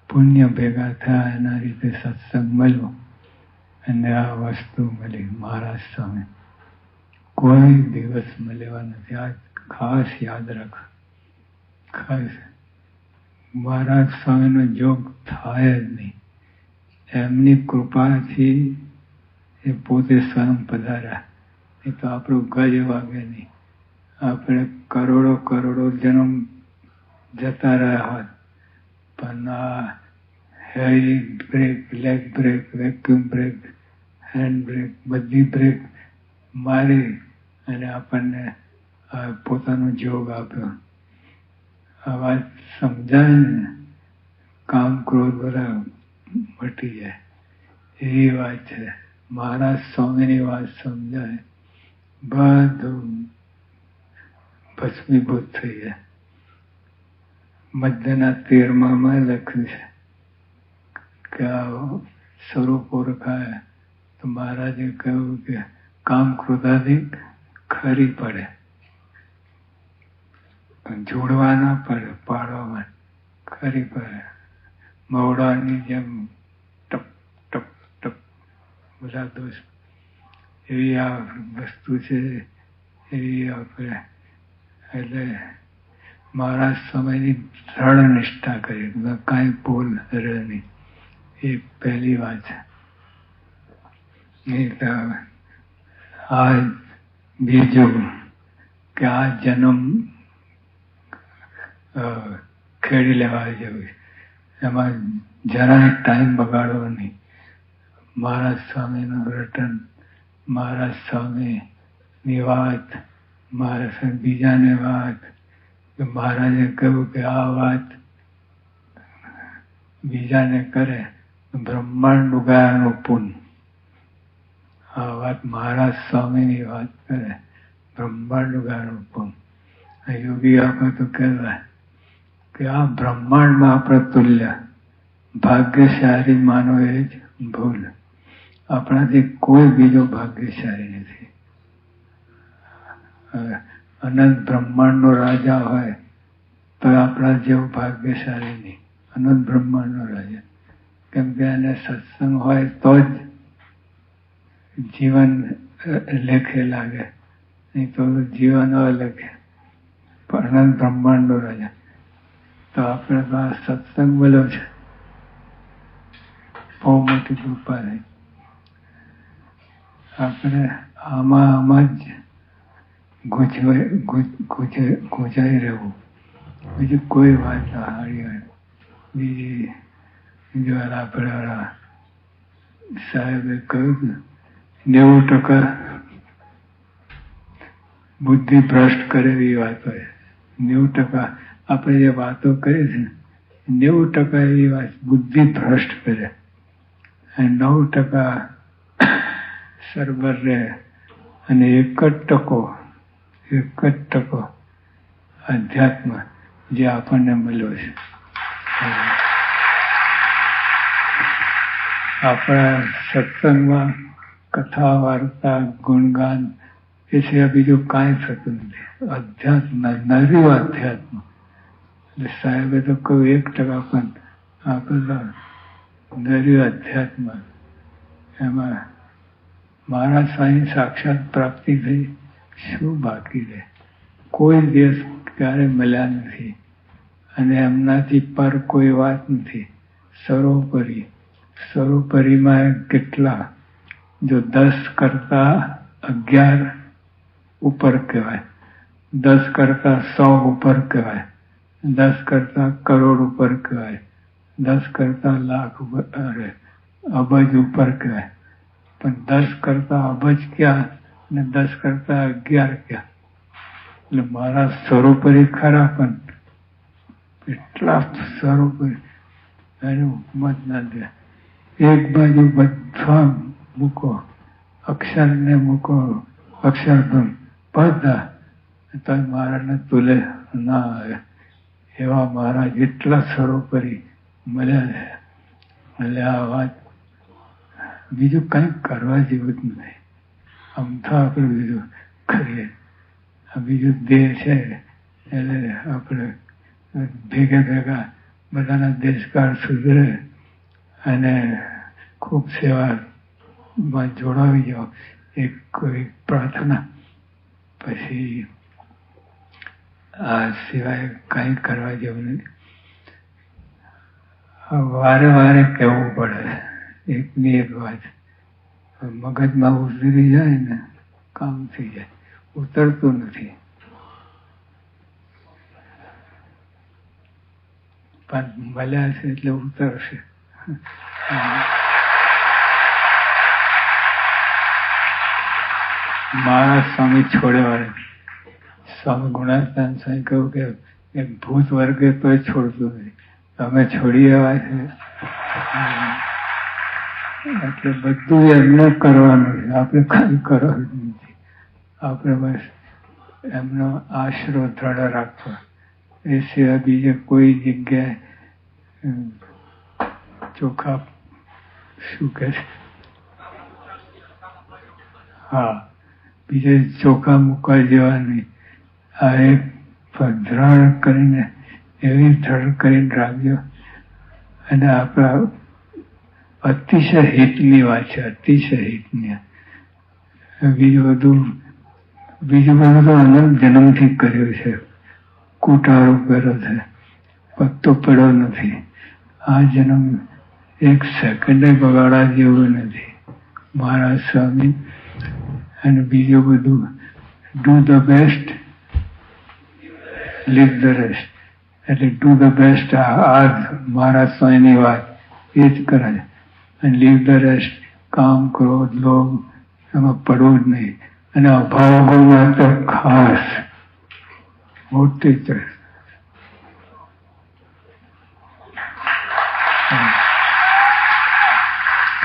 પુણ્ય ભેગા થયા, એના રીતે સત્સંગ મળ્યો અને આ વસ્તુ મળી મહારાજ સ્વામી. કોઈ દિવસ મળેવા નથી. આ ખાસ યાદ રાખ, ખાસ મહારાજ સ્વામીનો જોગ થાય જ નહીં. એમની કૃપાથી એ પોતે સ્વયં પધાર્યા. એ તો આપણું ગજ વાગે નહીં. આપણે કરોડો કરોડો જન્મ જતા રહ્યા હોત, પણ આ હેરી brake, leg brake, vacuum brake, hand brake, બધી બ્રેક મારી અને આપણને પોતાનો જોગ આપ્યો. આ વાત સમજાય ને, કામ ક્રોધ બધા મટી જાય એવી વાત છે. મહારાજ સ્વામીની વાત સમજાય, બધું ભસ્મીભૂત થઈ જાય. મધ્યના 13માં લખ્યું છે કે આ સ્વરૂપ ઓળખાય તો મહારાજે કહ્યું કે કામ ક્રોધાધિક ખરી પડે, જોડવા ના પડે, પાડવામાં ખરી પડે. મવડાની જેમ ટપ ટપ ટપ બધા દોષ. એવી આ વસ્તુ છે, એવી આપણે એટલે મહારાજ સમયની દ્રઢ નિષ્ઠા કરી, કાંઈ ભૂલ રહે નહીં. એ પહેલી વાત છે. નહીં તો આ બીજું કે આ જન્મ ખેડી લેવા જેવું, એમાં જરાય ટાઈમ બગાડવો નહીં. મહારાજ સ્વામીનું રટન, મહારાજ સ્વામીની વાત, મહારાજ બીજાને વાત, મહારાજે કહ્યું કે આ વાત બીજાને કરે બ્રહ્માંડ ઉગાયાનું પુણ્ય. આ વાત મહારાજ સ્વામીની વાત કરે બ્રહ્માંડ ઉગાયાનું પુણ્ય. આ યોગી આપણે તો કહેવાય કે આ બ્રહ્માંડમાં પ્રતુલ્ય ભાગ્યશાળી માનો એ જ ભૂલ. આપણાથી કોઈ બીજો ભાગ્યશાળી નથી. અનંત બ્રહ્માંડનો રાજા હોય તો આપણા જેવું ભાગ્યશાળી નહીં. અનંત બ્રહ્માંડનો રાજા, કેમ કે એને સત્સંગ હોય તો જ જીવન લેખે લાગે, નહીં તો જીવન અલગે. પણ અનંત બ્રહ્માંડો રાજા. તો આપણે તો આ સત્સંગ મળ્યો છે, બહુ મોટી કૃપા થઈ. આપણે આમાં જ ગુંજાઈ રહેવું, બીજું કોઈ વાત ના હારી હોય. બીજી જવાર આપણે સાહેબે કહ્યું 90% બુદ્ધિ ભ્રષ્ટ કરે એવી વાત હોય. 90% આપણે જે વાતો કરીએ છીએ 90% એવી વાત બુદ્ધિ ભ્રષ્ટ કરે, અને 9% સરબર રહે, અને 1% અધ્યાત્મ જે આપણને મળ્યો છે. આપણા સત્સંગમાં કથા વાર્તા ગુણગાન એ સિવાય બીજું કાંઈ થતું નથી. અધ્યાત્મ, નર્યું અધ્યાત્મ. એટલે સાહેબે તો કહ્યું 1% પણ આપણે નર્યું અધ્યાત્મ. એમાં મારા સ્વામી સાક્ષાત પ્રાપ્તિ થઈ, શું બાકી રહે? કોઈ દિવસ ક્યારે મળ્યા નથી, અને એમનાથી પર કોઈ વાત નથી. સર્વોપરી, સર્વોપરીમાં કેટલા? જો 10 કરતા 11 ઉપર કહેવાય, 10 કરતા 100 ઉપર કહેવાય, 10 કરતા કરોડ ઉપર કહેવાય, 10 કરતા લાખ ઉપર, અબજ ઉપર કહેવાય. પણ 10 કરતા અબજ ક્યાં ને 10 કરતા 11 ક્યાં? એટલે મારા સર્વોપરી ખરા, પણ એટલા સર્વોપરી એની ઉપમત ના દે. એક બાજુ બધા મૂકો, અક્ષરને મૂકો, અક્ષરભમ બધા, તો મારાને તુલે ના આવે એવા મારા જેટલા સર્વોપરી મળ્યા છે. એટલે આ વાત બીજું કંઈક કરવા જેવું જ નહીં. આમ તો આપણે બીજું કરીએ, આ બીજું દેહ છે એટલે આપણે ભેગા બધાના દેશકાળ સુધરે અને ખૂબ સેવામાં જોડાવી જાઓ. એક કોઈ પ્રાર્થના, પછી આ સિવાય કંઈ કરવા જેવું નથી. વારે વારે કહેવું પડે એકની એક વાત. મગજમાં ઉતરી જાય ને કામ થઈ જાય, ઉતરતું નથી. પણ મળ્યા છે એટલે ઉતરશે. મારા સ્વામી છોડેવાળા સ્વામી ગુણાત્માન સ્વામી કહ્યું કે એક ભૂત વર્ગે તો છોડતું નથી, તમે છોડી આવ્યા છે. એટલે બધું એમને કરવાનું છે, આપણે કાંઈ કરવાનું નથી. આપણે બસ એમનો આશરો દ્રઢ રાખવો, એ સિવાય બીજે કોઈ જગ્યાએ ચોખા શું કહે છે, હા, બીજે ચોખા મૂકવા જેવા નહીં. આ એક દ્રઢ કરીને એવી દ્રઢ કરીને રાખજો. અને આપણા અતિશય હિતની વાત છે, અતિશય હિતની. બીજું બધું તો અનંત જન્મથી કર્યું છે, કૂટારો કર્યો છે, પત્તો પડ્યો નથી. આ જન્મ એક સેકન્ડે બગાડવા જેવું નથી. મારા સ્વામી અને બીજું બધું do the best, leave the rest. એટલે ડુ ધ બેસ્ટ આ મારા સ્વામીની વાત એ જ કરાય. અને લીવ ધ રેસ્ટ, કામ, ક્રોધ, લોભ એમાં પડવું જ નહીં. અને અભાવમાં તો ખાસ મોટી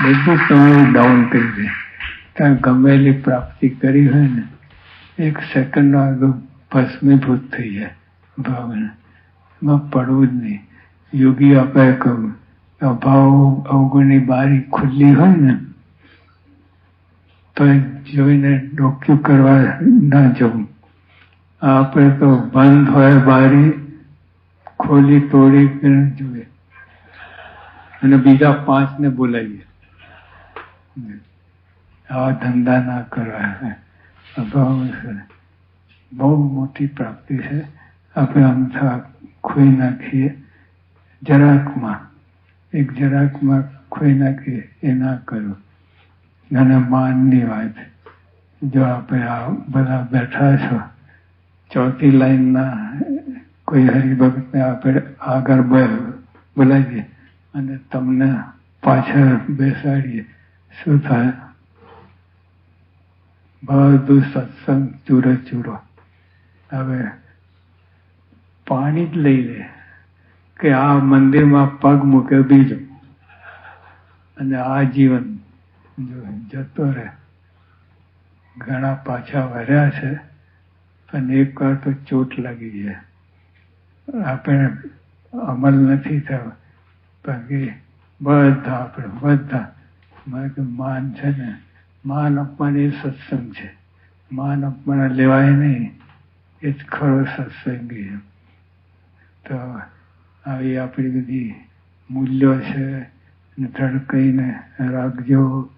બધું તમારું ડાઉન કરી દે. ત્યાં ગમેલી પ્રાપ્તિ કરી હોય ને, એક સેકન્ડનો આગળ ભસ્મીભૂત થઈ જાય ભાવના. એમાં પડવું જ નહીં. યોગી આપણે કહ્યું અભાવ અવગુણની બારી ખુલ્લી હોય ને તો જોઈને ડોક્યું કરવા ના જવું. આપણે તો બંધ હોય બારી, ખોલી તોડી જોઈએ અને બીજા 5ને બોલાવીએ. આવા ધંધા ના કરવા. અભાવ છે, બહુ મોટી પ્રાપ્તિ છે. આપણે અમથા ખોઈ નાખીએ જરાકમાં, એક જરાકમાં ખોઈ નાખીએ, એ ના કરવું. અને માનની વાત, જો આપણે આ બધા બેઠા છો, ચોથી લાઈનના કોઈ હરિભક્તને આપણે આગળ બોલાવીએ અને તમને પાછળ બેસાડીએ, શું થાય? બધું સત્સંગ ચૂરો ચૂરો. હવે પાણી જ લઈ લે કે આ મંદિરમાં પગ મૂકે બીજો, અને આ જીવન જો જતો રહે. ઘણા પાછા વર્યા છે, પણ એક વાર તો ચોટ લાગી જાય. આપણે અમલ નથી થયો, બાકી બધા આપણે માન છે ને, માન અપમાન એ સત્સંગ છે. માન અપમાન લેવાય નહીં, એ જ ખરો સત્સંગી. તો આવી આપણી બધી મૂલ્યો છે, ધડકઈને રાખજો.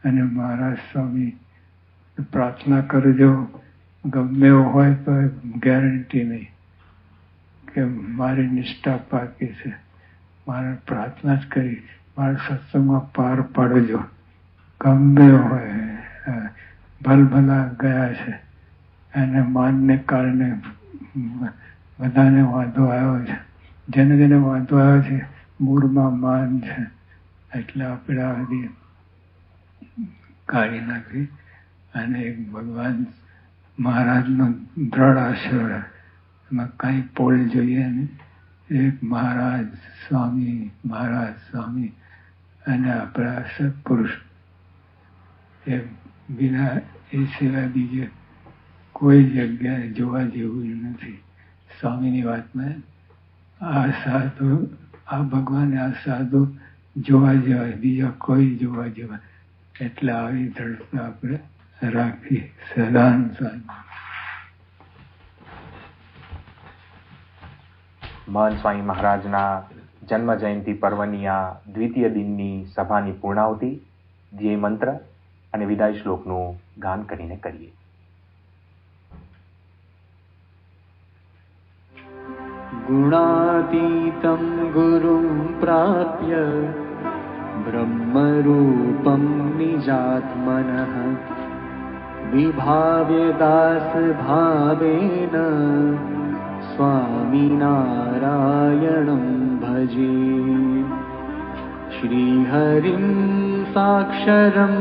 અને મહારાજ સ્વામી પ્રાર્થના કરજો. ગમે એવું હોય તો ગેરંટી નહીં કે મારી નિષ્ઠા પાકી છે, મારે પ્રાર્થના જ કરી, મારા સત્સંગમાં પાર પાડજો. ગમે હોય, ભલભલા ગયા છે, અને માનને કારણે બધાને વાંધો આવ્યો છે. જેને જેને વાંધો આવ્યો છે, મૂળમાં માન છે, એટલે આપણે આ બધી કાઢી નાખી. અને એક ભગવાન મહારાજનો દ્રઢ આશીર્વાદ, એમાં કાંઈ પોલ જોઈએ નહીં. એક મહારાજ સ્વામી, મહારાજ સ્વામી, અને આપણા સત્પુરુષ, એ વિના એ સિવાય બીજે કોઈ જગ્યાએ જોવા જેવું નથી. સ્વામીની વાતમાં આ સાધુ, આ ભગવાન, આ સાધુ જોવા જેવા, બીજા કોઈ જોવા જેવા. એટલે આવી દ્રઢતા આપણે રાખી સદાન સાધુ. મહંત સ્વામી મહારાજના જન્મ જયંતિ પર્વની આ દ્વિતીય દિનની સભાની પૂર્ણાવતી ધ્યેય મંત્ર અને વિદાય શ્લોકનું ગાન કરીને કરીએ. ગુણાતીतं ગુરું પ્રાપ્ય બ્રહ્મરૂપં નિજાત્મનઃ વિભાવ્ય દાસભાવેન સ્વામિનારાયણં ભજે. શ્રીહરિં સાક્ષરં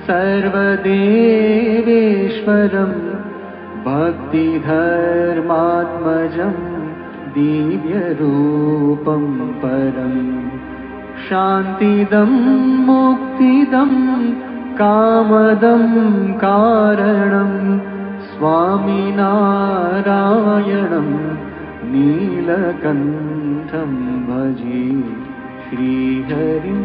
સર્વદેવેશ્વરં ભક્તિધર્માત્મજં દિવ્યરૂપં પરમ શાંતિદં મુક્તિદં કામદં કારણં સ્વામિનારાયણં નીલકંઠં ભજે. શ્રીહરિં